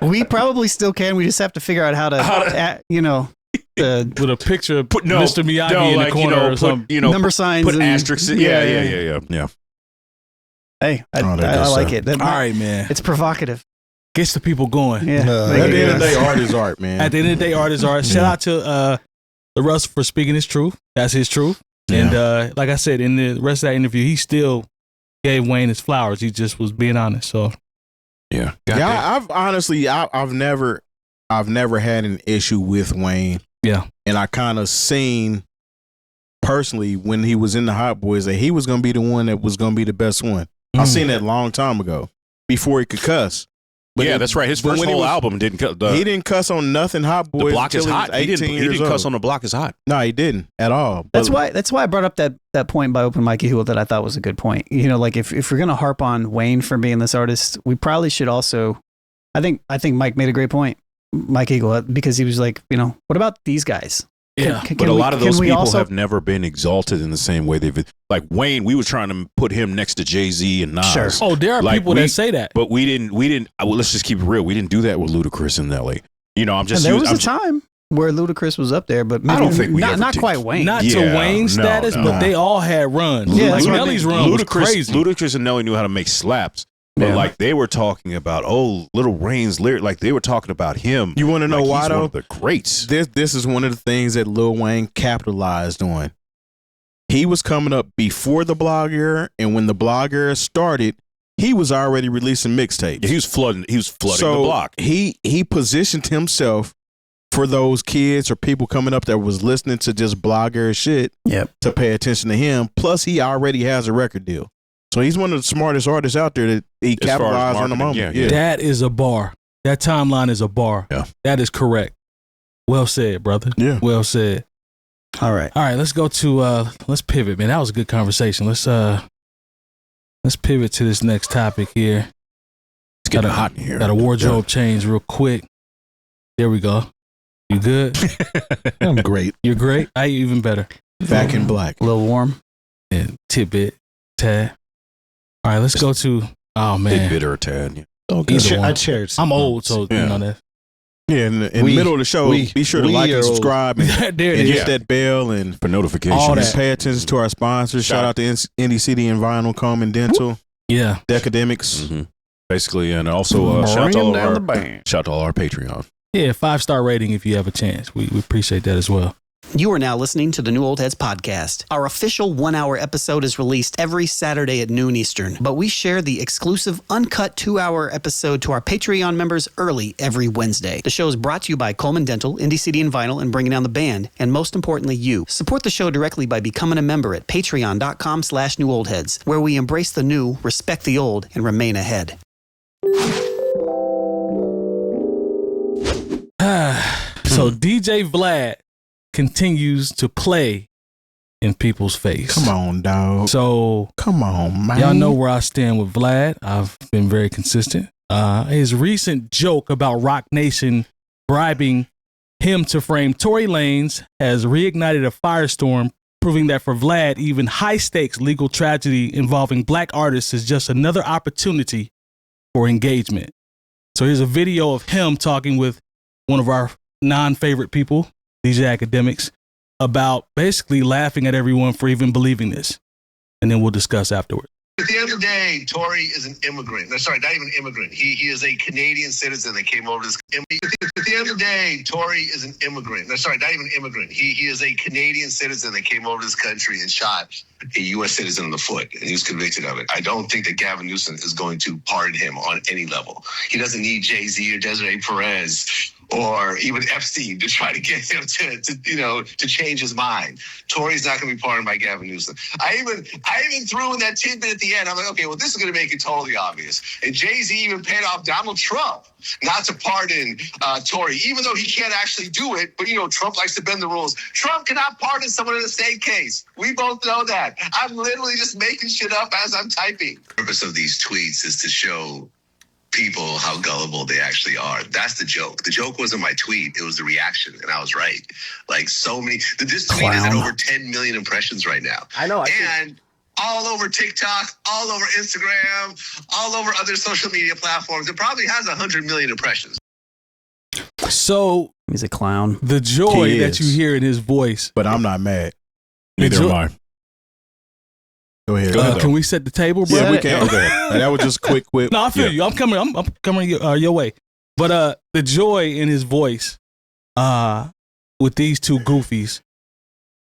We probably still can. We just have to figure out how to with a picture of Put Mr. Miyagi in the corner or something. number signs. Put and, asterisks. Yeah. Hey, I like it. All right, man. It's provocative. Gets the people going. Yeah. At the end of the day, art is art, man. At the end of the day, art is art. Shout out to LaRussell for speaking his truth. That's his truth. And like I said, in the rest of that interview, he still gave Wayne his flowers. He just was being honest. So Yeah. I've honestly, I've never had an issue with Wayne. Yeah. And I kind of seen personally when he was in the Hot Boys that he was going to be the one that was going to be the best one. I seen that a long time ago before he could cuss. But that's right. His first whole album didn't cuss. He didn't cuss on nothing Hot Boys. The Block is Hot. He didn't cuss on The Block is Hot. No, he didn't at all. That's why I brought up that point by Open Mikey Hewell that I thought was a good point. Like if we're gonna harp on Wayne for being this artist, we probably should also. I think Mike made a great point, Mike Eagle, because he was like, what about these guys? yeah. But a lot of those people have never been exalted in the same way they've been. Like Wayne, we were trying to put him next to Jay-Z and Nas. Sure. Oh, there are people that say that. But we didn't, well, let's just keep it real. We didn't do that with Ludacris in LA. I'm just. And there was a time where Ludacris was up there, but maybe I don't think we not quite Wayne. Not to Wayne status, but they all had runs. Yeah, like Nelly's run was crazy. Ludacris and Nelly knew how to make slaps. But like they were talking about, Lil Wayne's lyric, like they were talking about him. You want to know why he's though? One of the greats. This is one of the things that Lil Wayne capitalized on. He was coming up before the blog era, and when the blog era started, he was already releasing mixtapes. Yeah, he was flooding the block. He positioned himself for those kids or people coming up that was listening to just blog era shit to pay attention to him. Plus, he already has a record deal. So he's one of the smartest artists out there that he capitalized on the moment. Yeah. That is a bar. That timeline is a bar. Yeah. That is correct. Well said, brother. Yeah. Well said. All right. Let's go to let's pivot, man. That was a good conversation. Let's pivot to this next topic here. It's getting hot in here. Got a wardrobe change real quick. There we go. You good? I'm great. You're great? I even better. Back in black. A little warm. And tidbit, tad. All right, let's go to, oh man. Tidbit or tad. Yeah. I shared some. I'm old, so you know that. Yeah, in the middle of the show, be sure to like and subscribe and hit that bell and for notifications. All that. Pay attention to our sponsors. Shout out to Indy City and Vinyl, Comb and Dental. Yeah. Decademics. Mm-hmm. Basically, and also shout out to all our Patreon. Yeah, 5-star rating if you have a chance. We appreciate that as well. You are now listening to the New Old Heads podcast. Our official 1-hour episode is released every Saturday at noon Eastern, but we share the exclusive uncut 2-hour episode to our Patreon members early every Wednesday. The show is brought to you by Coleman Dental, Indie City and Vinyl, and Bringing Down the Band, and most importantly, you. Support the show directly by becoming a member at patreon.com/newoldheads, where we embrace the new, respect the old, and remain ahead. So DJ Vlad continues to play in people's face. Come on, dog. So come on, man. Y'all know where I stand with Vlad. I've been very consistent. His recent joke about Roc Nation bribing him to frame Tory Lanez has reignited a firestorm, proving that for Vlad, even high-stakes legal tragedy involving black artists is just another opportunity for engagement. So here's a video of him talking with one of our non-favorite people, DJ Academics, about basically laughing at everyone for even believing this. And then we'll discuss afterwards. At the end of the day, Tory is an immigrant. No, sorry, not even an immigrant. He is a Canadian citizen that came over to this. At the end of the day, Tory is an immigrant. No, sorry, not even an immigrant. He is a Canadian citizen that came over to this country and shot a U.S. citizen in the foot, and he was convicted of it. I don't think that Gavin Newsom is going to pardon him on any level. He doesn't need Jay-Z or Desiree Perez or even Epstein to try to get him to change his mind. Tory's not going to be pardoned by Gavin Newsom. I even threw in that tidbit at the end. I'm like, okay, well, this is going to make it totally obvious. And Jay-Z even paid off Donald Trump not to pardon Tory, even though he can't actually do it. But, Trump likes to bend the rules. Trump cannot pardon someone in a state case. We both know that. I'm literally just making shit up as I'm typing. The purpose of these tweets is to show people how gullible they actually are. That's the joke. The joke wasn't my tweet. It was the reaction, and I was right. Like so many. This tweet is at over 10 million impressions right now. I know. And all over TikTok, all over Instagram, all over other social media platforms. It probably has 100 million impressions. So he's a clown. The joy He that you is. hear in his voice. But I'm not mad. Neither am I. Go ahead. Can we set the table, bro? Yeah, we can. Okay. That was just quick. No, I feel you. I'm coming your way. But the joy in his voice, with these two goofies,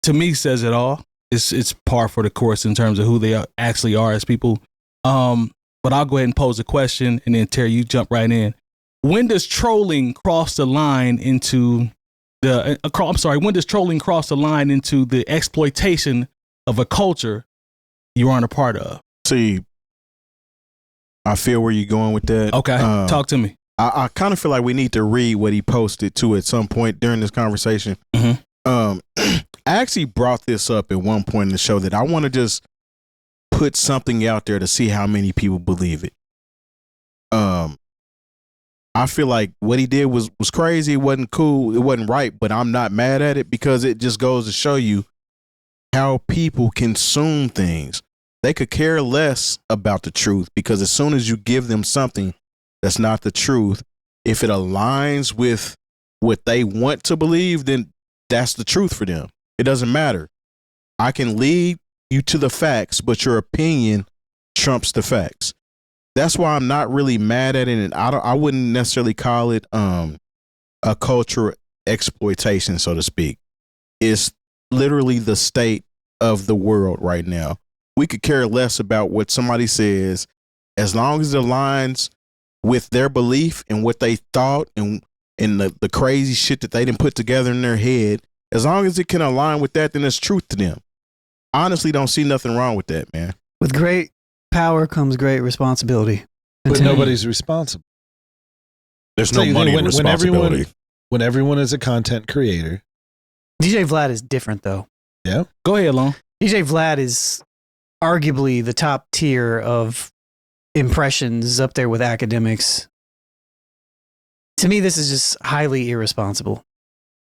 to me says it all. It's par for the course in terms of who they actually are as people. But I'll go ahead and pose a question, and then Terry, you jump right in. When does trolling cross the line into when does trolling cross the line into the exploitation of a culture you aren't a part of? See, I feel where you're going with that. Okay, talk to me. I kind of feel like we need to read what he posted too at some point during this conversation. Mm-hmm. I actually brought this up at one point in the show that I want to just put something out there to see how many people believe it. I feel like what he did was crazy. It wasn't cool. It wasn't right, but I'm not mad at it because it just goes to show you how people consume things. They could care less about the truth because as soon as you give them something that's not the truth, if it aligns with what they want to believe, then that's the truth for them. It doesn't matter. I can lead you to the facts, but your opinion trumps the facts. That's why I'm not really mad at it, and I wouldn't necessarily call it a cultural exploitation, so to speak. It's literally the state of the world right now. We could care less about what somebody says as long as it aligns with their belief and what they thought and the crazy shit that they didn't put together in their head. As long as it can align with that, then it's truth to them. Honestly, don't see nothing wrong with that, man. With great power comes great responsibility. But nobody's responsible. There's no money and responsibility. When everyone is a content creator. DJ Vlad is different, though. Yeah. Go ahead, Lon. DJ Vlad is arguably the top tier of impressions, up there with academics. To me, this is just highly irresponsible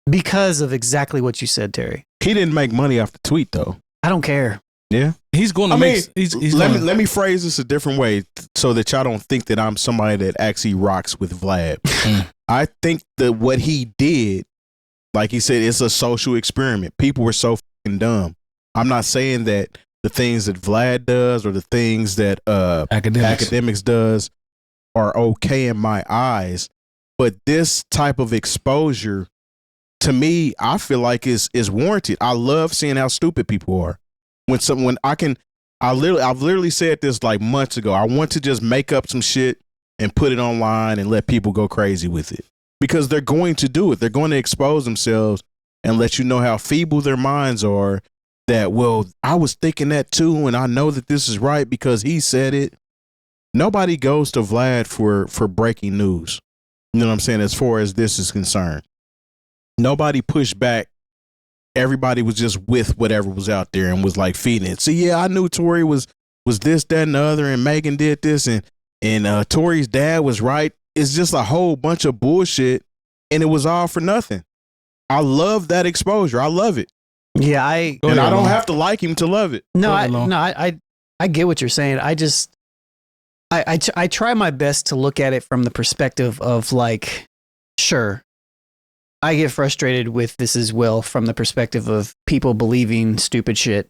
because of exactly what you said, Terry. He didn't make money off the tweet, though. I don't care. Yeah. He's going to let me phrase this a different way so that y'all don't think that I'm somebody that actually rocks with Vlad. I think that what he did, like he said, it's a social experiment. People were so fucking dumb. I'm not saying that the things that Vlad does or the things that academics does are okay in my eyes, but this type of exposure, to me, I feel like is warranted. I love seeing how stupid people are. I've literally said this like months ago. I want to just make up some shit and put it online and let people go crazy with it because they're going to do it. They're going to expose themselves and let you know how feeble their minds are. That, well, I was thinking that too, and I know that this is right because he said it. Nobody goes to Vlad for breaking news. You know what I'm saying? As far as this is concerned, nobody pushed back. Everybody was just with whatever was out there and was like feeding it. See, yeah, I knew Tory was this, that, and the other, and Megan did this, and Tory's dad was right. It's just a whole bunch of bullshit, and it was all for nothing. I love that exposure. I love it. Yeah, I don't have to like him to love it. No, I get what you're saying. I try my best to look at it from the perspective of like, sure, I get frustrated with this as well from the perspective of people believing stupid shit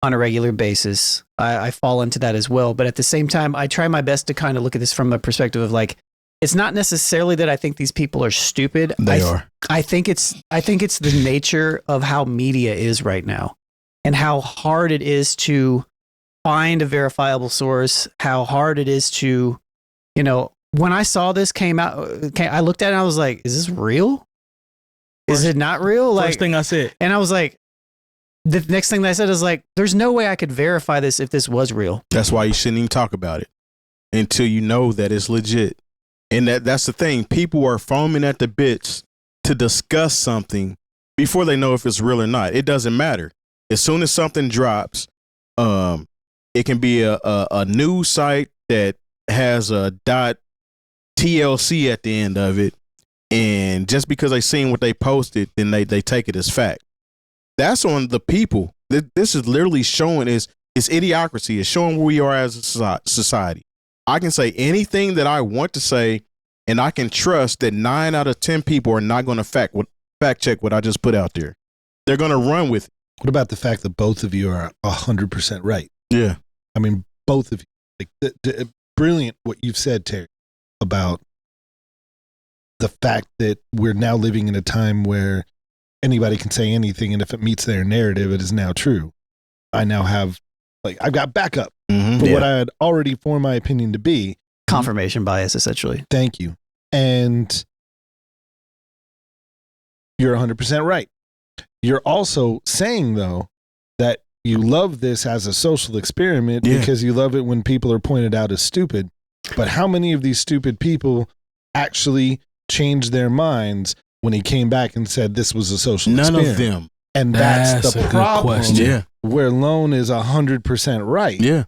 on a regular basis. I fall into that as well. But at the same time, I try my best to kind of look at this from the perspective of like, it's not necessarily that I think these people are stupid. They are. I think it's the nature of how media is right now and how hard it is to find a verifiable source, how hard it is to, when I saw this came out, I looked at it and I was like, is this real? Is it not real? First thing I said. And I was like, the next thing that I said is like, there's no way I could verify this if this was real. That's why you shouldn't even talk about it until you know that it's legit. And that's the thing. People are foaming at the bits to discuss something before they know if it's real or not. It doesn't matter. As soon as something drops, it can be a news site that has a .tlc at the end of it. And just because they seen what they posted, then they take it as fact. That's on the people. This is literally showing is It's idiocracy. It's showing where we are as a society. I can say anything that I want to say, and I can trust that 9 out of 10 people are not going to fact check what I just put out there. They're going to run with it. What about the fact that both of you are 100% right? Yeah. I mean, both of you. Like, brilliant what you've said, Terry, about the fact that we're now living in a time where anybody can say anything, and if it meets their narrative, it is now true. I now have, like, I've got backup for what I had already formed my opinion to be. Confirmation bias, essentially. Thank you. And you're 100% right. You're also saying, though, that you love this as a social experiment because you love it when people are pointed out as stupid. But how many of these stupid people actually changed their minds when he came back and said this was a social experiment? None of them. And that's the problem where Lone is 100% right. Yeah.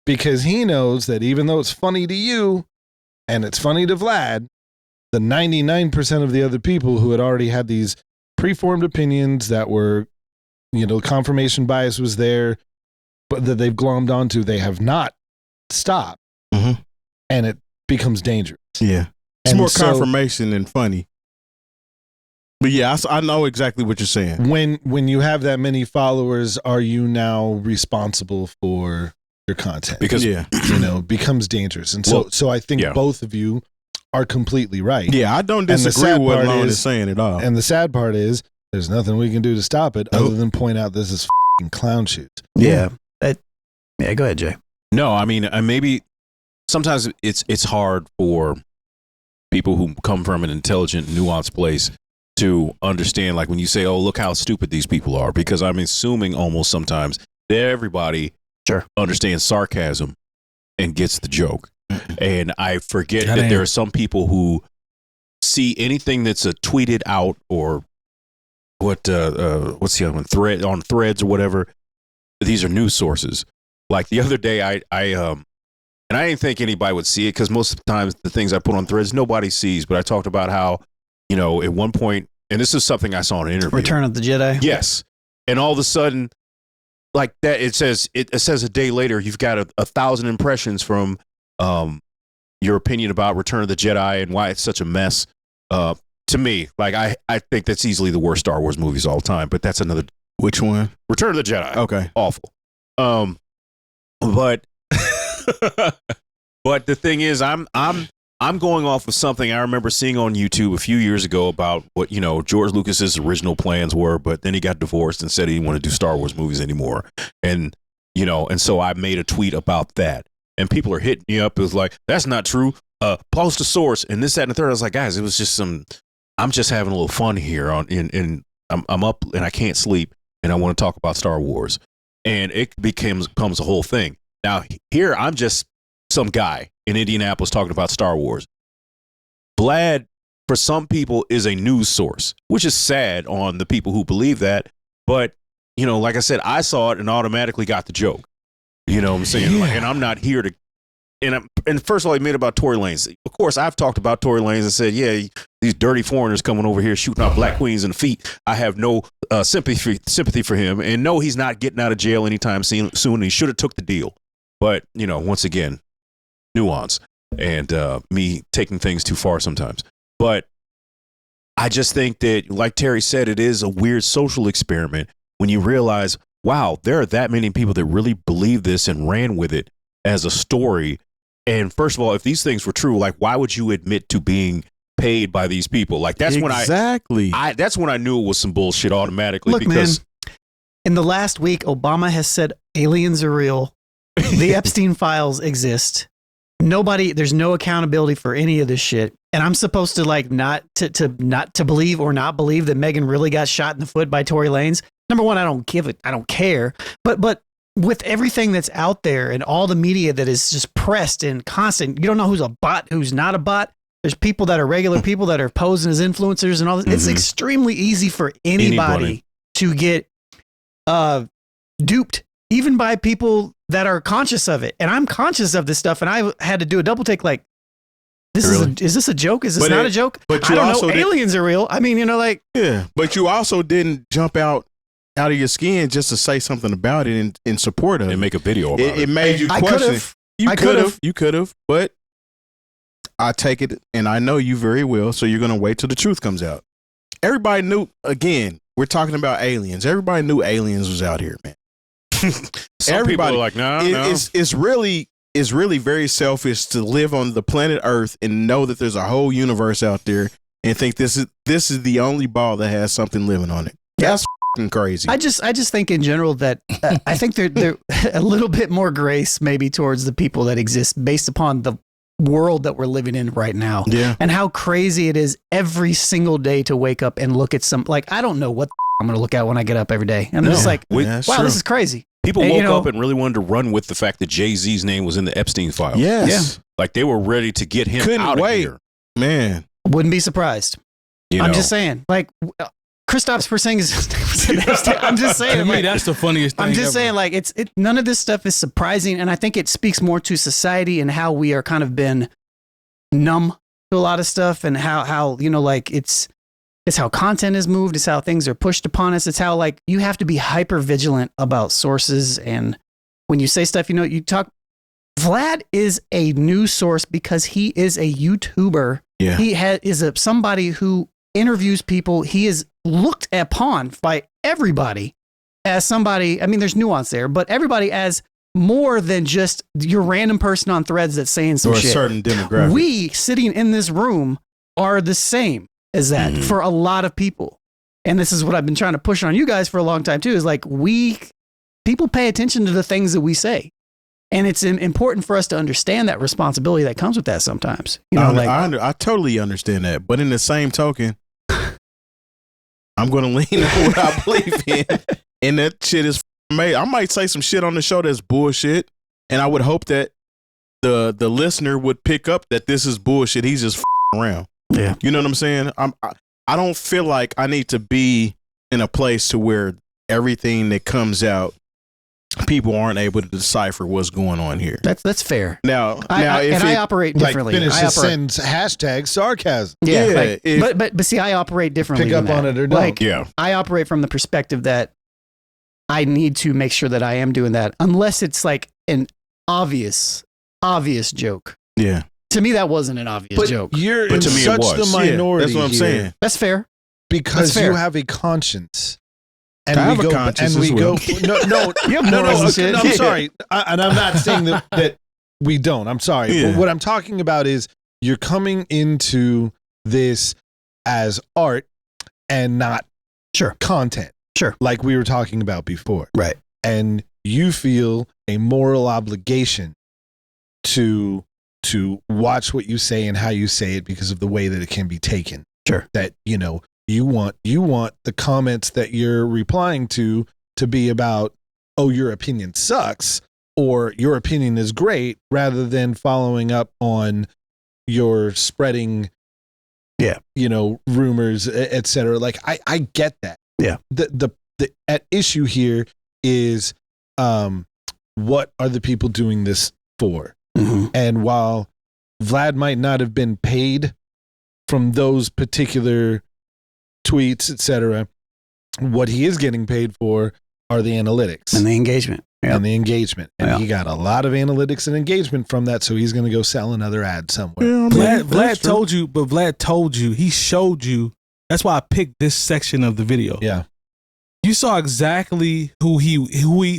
Because he knows that even though it's funny to you and it's funny to Vlad, the 99% of the other people who had already had these preformed opinions that were, confirmation bias was there, but that they've glommed onto, they have not stopped. Mm-hmm. And it becomes dangerous. Yeah. It's more confirmation than funny. But yeah, I know exactly what you're saying. When you have that many followers, are you now responsible for your content? Because becomes dangerous. And so I think both of you are completely right. Yeah, I don't disagree with what Lone is saying at all. And the sad part is there's nothing we can do to stop it other than point out this is f***ing clown shoes. Yeah. Go ahead, Jay. No, I mean, maybe sometimes it's hard for people who come from an intelligent, nuanced place to understand, like when you say, oh, look how stupid these people are, because I'm assuming almost sometimes that everybody understands sarcasm and gets the joke. And I forget that there are some people who see anything that's tweeted out or what's the other one, on threads or whatever. These are news sources. Like the other day, I didn't think anybody would see it because most of the times the things I put on threads nobody sees. But I talked about how, at one point, and this is something I saw in an interview. Return of the Jedi. Yes, and all of a sudden, like that, it says a day later you've got 1,000 impressions from your opinion about Return of the Jedi and why it's such a mess. To me, like I think that's easily the worst Star Wars movies of all time. But that's another. Which one? Return of the Jedi. Okay, awful. But but the thing is, I'm going off of something I remember seeing on YouTube a few years ago about what George Lucas's original plans were, but then he got divorced and said he didn't want to do Star Wars movies anymore, and so I made a tweet about that, and people are hitting me up. It was like, that's not true. Post a source and this, that, and the third. I was like, guys, it was just I'm just having a little fun here I'm up and I can't sleep and I want to talk about Star Wars. And it becomes a whole thing. Now, here, I'm just some guy in Indianapolis talking about Star Wars. Vlad, for some people, is a news source, which is sad on the people who believe that. But, like I said, I saw it and automatically got the joke. You know what I'm saying? Yeah. And I'm not here to... And first of all, he made about Tory Lanez. Of course, I've talked about Tory Lanez and said, yeah, these dirty foreigners coming over here shooting out black queens in the feet. I have no sympathy for him. And no, he's not getting out of jail anytime soon. He should have took the deal. But, once again, nuance and me taking things too far sometimes. But I just think that, like Terry said, it is a weird social experiment when you realize, wow, there are that many people that really believe this and ran with it as a story. And first of all, if these things were true, like, why would you admit to being paid by these people? Like, that's when that's when I knew it was some bullshit automatically. Look, because man, in the last week, Obama has said aliens are real. The Epstein files exist. There's no accountability for any of this shit. And I'm supposed to not to believe or not believe that Megan really got shot in the foot by Tory Lanez. Number one, I don't care. But with everything that's out there and all the media that is just pressed and constant, you don't know who's a bot, who's not a bot. There's people that are regular people that are posing as influencers and all this. Mm-hmm. It's extremely easy for anybody to get duped, even by people that are conscious of it. And I'm conscious of this stuff, and I had to do a double take. Like, is this a joke? Is this not a joke? But I don't know. Aliens are real. I mean, yeah. But you also didn't jump out out of your skin just to say something about it in support of it. And make a video about it. It made you question. You could have, but I take it, and I know you very well, so you're going to wait till the truth comes out. Everybody knew, again, we're talking about aliens. Everybody knew aliens was out here, man. Some people are like, no. It's really very selfish to live on the planet Earth and know that there's a whole universe out there and think this is the only ball that has something living on it. That's f***ing crazy. I just think in general that I think they're a little bit more grace maybe towards the people that exist based upon the world that we're living in right now. Yeah. And how crazy it is every single day to wake up and look at some, like, I don't know what I'm going to look at when I get up every day. And I'm just like, wow, this is crazy. People woke up and really wanted to run with the fact that Jay-Z's name was in the Epstein file. Yes. Yeah. Like they were ready to get him out of here. Man. Wouldn't be surprised. I'm just saying, like, Kristaps Porzingis. I'm just saying. To me, that's the funniest thing. I'm just saying, like, none of this stuff is surprising, and I think it speaks more to society and how we are kind of been numb to a lot of stuff, and how like it's how content is moved, it's how things are pushed upon us, it's how like you have to be hyper vigilant about sources, and when you say stuff, you talk. Vlad is a news source because he is a YouTuber. Yeah, he is somebody who interviews people. He is looked upon by everybody as somebody, I mean, there's nuance there, but everybody as more than just your random person on Threads that's saying some or shit. A certain demographic. We sitting in this room are the same as that for a lot of people. And this is what I've been trying to push on you guys for a long time too, is like people pay attention to the things that we say. And it's important for us to understand that responsibility that comes with that sometimes. I totally understand that. But in the same token, I'm going to lean on what I believe in. And that shit is made. I might say some shit on the show that's bullshit. And I would hope that the listener would pick up that this is bullshit. He's just around. Yeah. You know what I'm saying? I don't feel like I need to be in a place to where everything that comes out, people aren't able to decipher what's going on here. That's fair. Now, I operate differently. Like finish the sentence, #sarcasm. Yeah, but see, I operate differently. Pick up on it or don't. Like, I operate from the perspective that I need to make sure that I am doing that, unless it's like an obvious joke. Yeah. To me, that wasn't an obvious joke. You're in such the minority. That's what I'm saying. That's fair. Because you have a conscience. And I have a conscience as well. No. I'm sorry. And I'm not saying that we don't. I'm sorry. Yeah. But what I'm talking about is you're coming into this as art and not content. Sure. Like we were talking about before. Right. And you feel a moral obligation to watch what you say and how you say it because of the way that it can be taken. Sure. That, you want the comments that you're replying to be about, oh, your opinion sucks or your opinion is great, rather than following up on your spreading, rumors, etc. Like I get that. Yeah. The at issue here is, what are the people doing this for? Mm-hmm. And while Vlad might not have been paid from those particular tweets, etc., what he is getting paid for are the analytics and the engagement. Yep. And the engagement. And he got a lot of analytics and engagement from that, so he's going to go sell another ad somewhere. Vlad told you, but Vlad told you, he showed you. That's why I picked this section of the video. Yeah. You saw exactly who he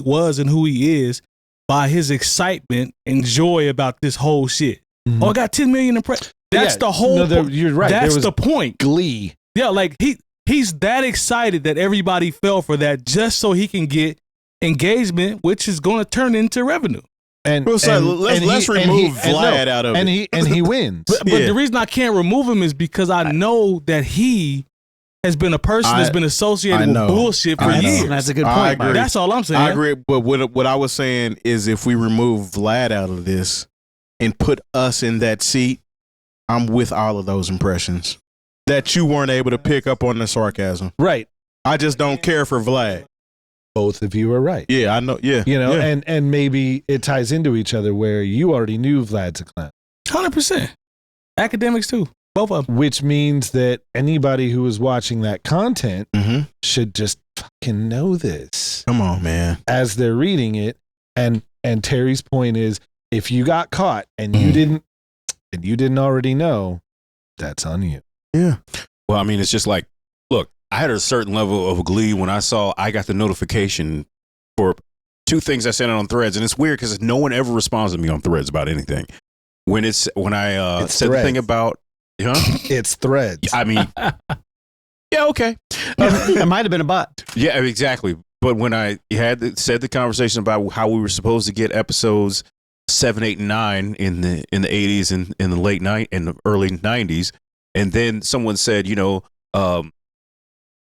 was and who he is by his excitement and joy about this whole shit. Mm-hmm. Oh, I got 10 million impressions. That's the whole point. You're right. That's the point. Glee. Yeah, like he's that excited that everybody fell for that just so he can get engagement, which is going to turn into revenue. Let's remove Vlad out of it. And he wins. But the reason I can't remove him is because I know that he has been a person that's been associated with bullshit for years. That's a good point. That's all I'm saying. I agree. But what I was saying is, if we remove Vlad out of this and put us in that seat, I'm with all of those impressions that you weren't able to pick up on the sarcasm. Right. I just don't care for Vlad. Both of you are right. Yeah, I know. Yeah. And maybe it ties into each other where you already knew Vlad's a clown. 100%. Academics too. Both of them. Which means that anybody who is watching that content should just fucking know this. Come on, man. As they're reading it, and Terry's point is, if you got caught and you didn't already know, that's on you. Yeah. Well, I mean, it's just like, look, I had a certain level of glee when I got the notification for 2 things I sent out on Threads, and it's weird because no one ever responds to me on Threads about anything. When I said Threads. the thing about, It's Threads. I mean, yeah, okay, It might have been a bot. yeah, exactly. But when I said the conversation about how we were supposed to get episodes 7, 8, and 9 in the 80s and in the late in the early 90s, and then someone said,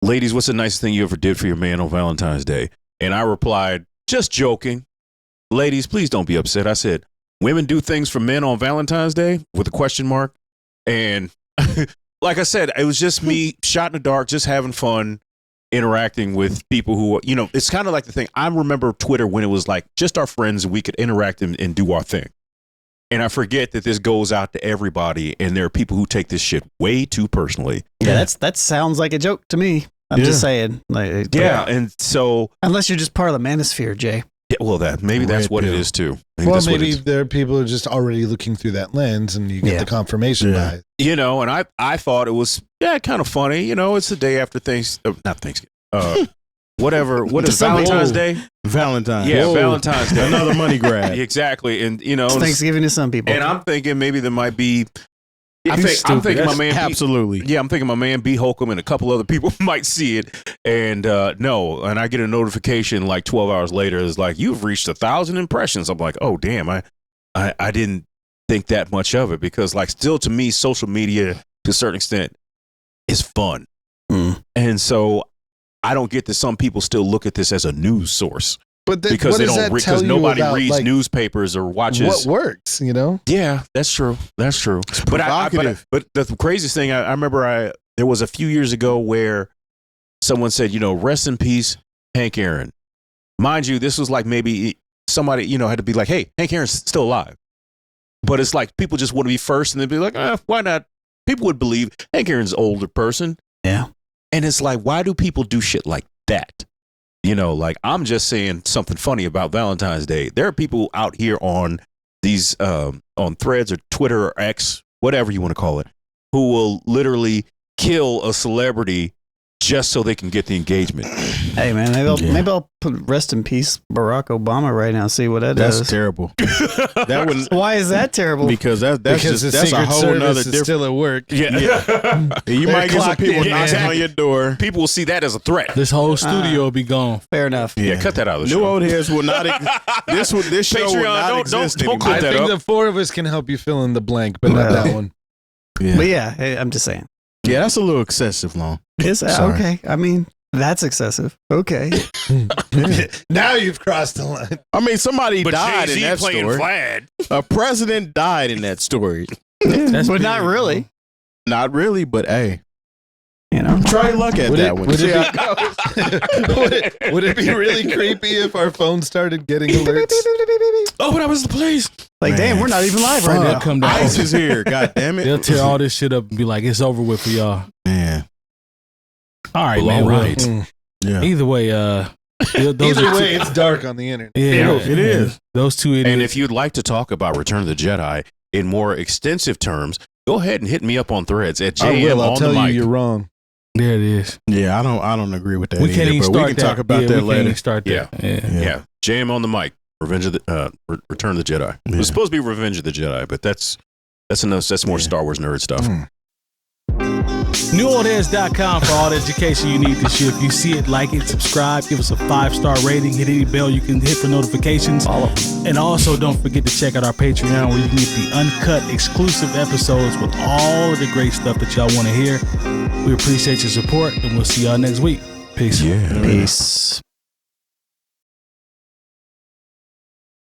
ladies, what's the nicest thing you ever did for your man on Valentine's Day? And I replied, just joking. Ladies, please don't be upset. I said, women do things for men on Valentine's Day with a question mark. And like I said, it was just me shot in the dark, just having fun, interacting with people who, it's kind of like the thing. I remember Twitter when it was like just our friends and we could interact and do our thing. And I forget that this goes out to everybody. And there are people who take this shit way too personally. Yeah, that sounds like a joke to me. I'm just saying. Like, yeah. And so, unless you're just part of the manosphere, Jay. yeah, well, maybe that's what it is too. Maybe there are people who are just already looking through that lens and you get the confirmation bias. And I thought it was, kind of funny. It's the day after not Thanksgiving. Whatever. What is Valentine's Day? Valentine's. Yeah, Valentine's Day. Another money grab. Exactly. And, It's Thanksgiving to some people. And I'm thinking maybe there might be, I'm thinking my man. Absolutely. I'm thinking my man B. Holcomb and a couple other people might see it. And no. And I get a notification like 12 hours later. It's like, you've reached 1,000 impressions. I'm like, oh, damn. I didn't think that much of it because, like, still to me, social media to a certain extent is fun. And so I don't get that some people still look at this as a news source. But because they don't because nobody reads newspapers or watches what works, Yeah, that's true. That's true. But the craziest thing I remember there was a few years ago where someone said, rest in peace, Hank Aaron. Mind you, this was like maybe somebody, had to be like, hey, Hank Aaron's still alive. But it's like people just want to be first and they'd be like, why not? People would believe Hank Aaron's an older person. Yeah. And it's like, why do people do shit like that? Like I'm just saying something funny about Valentine's Day. There are people out here on these on Threads or Twitter or X, whatever you want to call it, who will literally kill a celebrity just so they can get the engagement. Hey man, maybe I'll put rest in peace Barack Obama right now. See what that does. That's terrible. That wouldn't. Why is that terrible? Because that's a whole nother different. Still at work. Yeah. You might get some people knocking on your door. People will see that as a threat. This whole studio will be gone. Fair enough. Yeah, cut that out of the show. New old heads will not. This show will not exist anymore. I think the 4 of us can help you fill in the blank, but not that one. Yeah. But yeah, hey, I'm just saying. Yeah, that's a little excessive, Long. Is that okay? I mean, that's excessive. Okay. Now you've crossed the line. I mean, somebody died Jay-Z in that playing story. Vlad. A president died in that story. But not really. Not really, but hey. Try luck at that one. Would it be really creepy if our phone started getting alerts? Oh, that was the police. Like, damn, we're not even live right now. Come down. ICE is here. God damn it. They'll tear all this shit up and be like, it's over with for y'all. Man. All right, Well, man. all right. Yeah. Either way, It's dark on the internet. Yeah, it is. Those two idiots. And if you'd like to talk about Return of the Jedi in more extensive terms, go ahead and hit me up on Threads at JM I'll on tell the you mic. you're wrong. There it is. Yeah, I don't agree with that. We can't even start we can talk about that we can't later. even start that. Yeah. JM on the mic. Return of the Jedi. It was supposed to be Revenge of the Jedi, but that's enough. That's more Star Wars nerd stuff. NewOldHeads.com for all the education you need this year. If you see it, like it, subscribe, give us a 5-star rating, hit any bell you can hit for notifications. And also don't forget to check out our Patreon where you can get the uncut exclusive episodes with all of the great stuff that y'all want to hear. We appreciate your support and we'll see y'all next week. Peace. Yeah. Peace.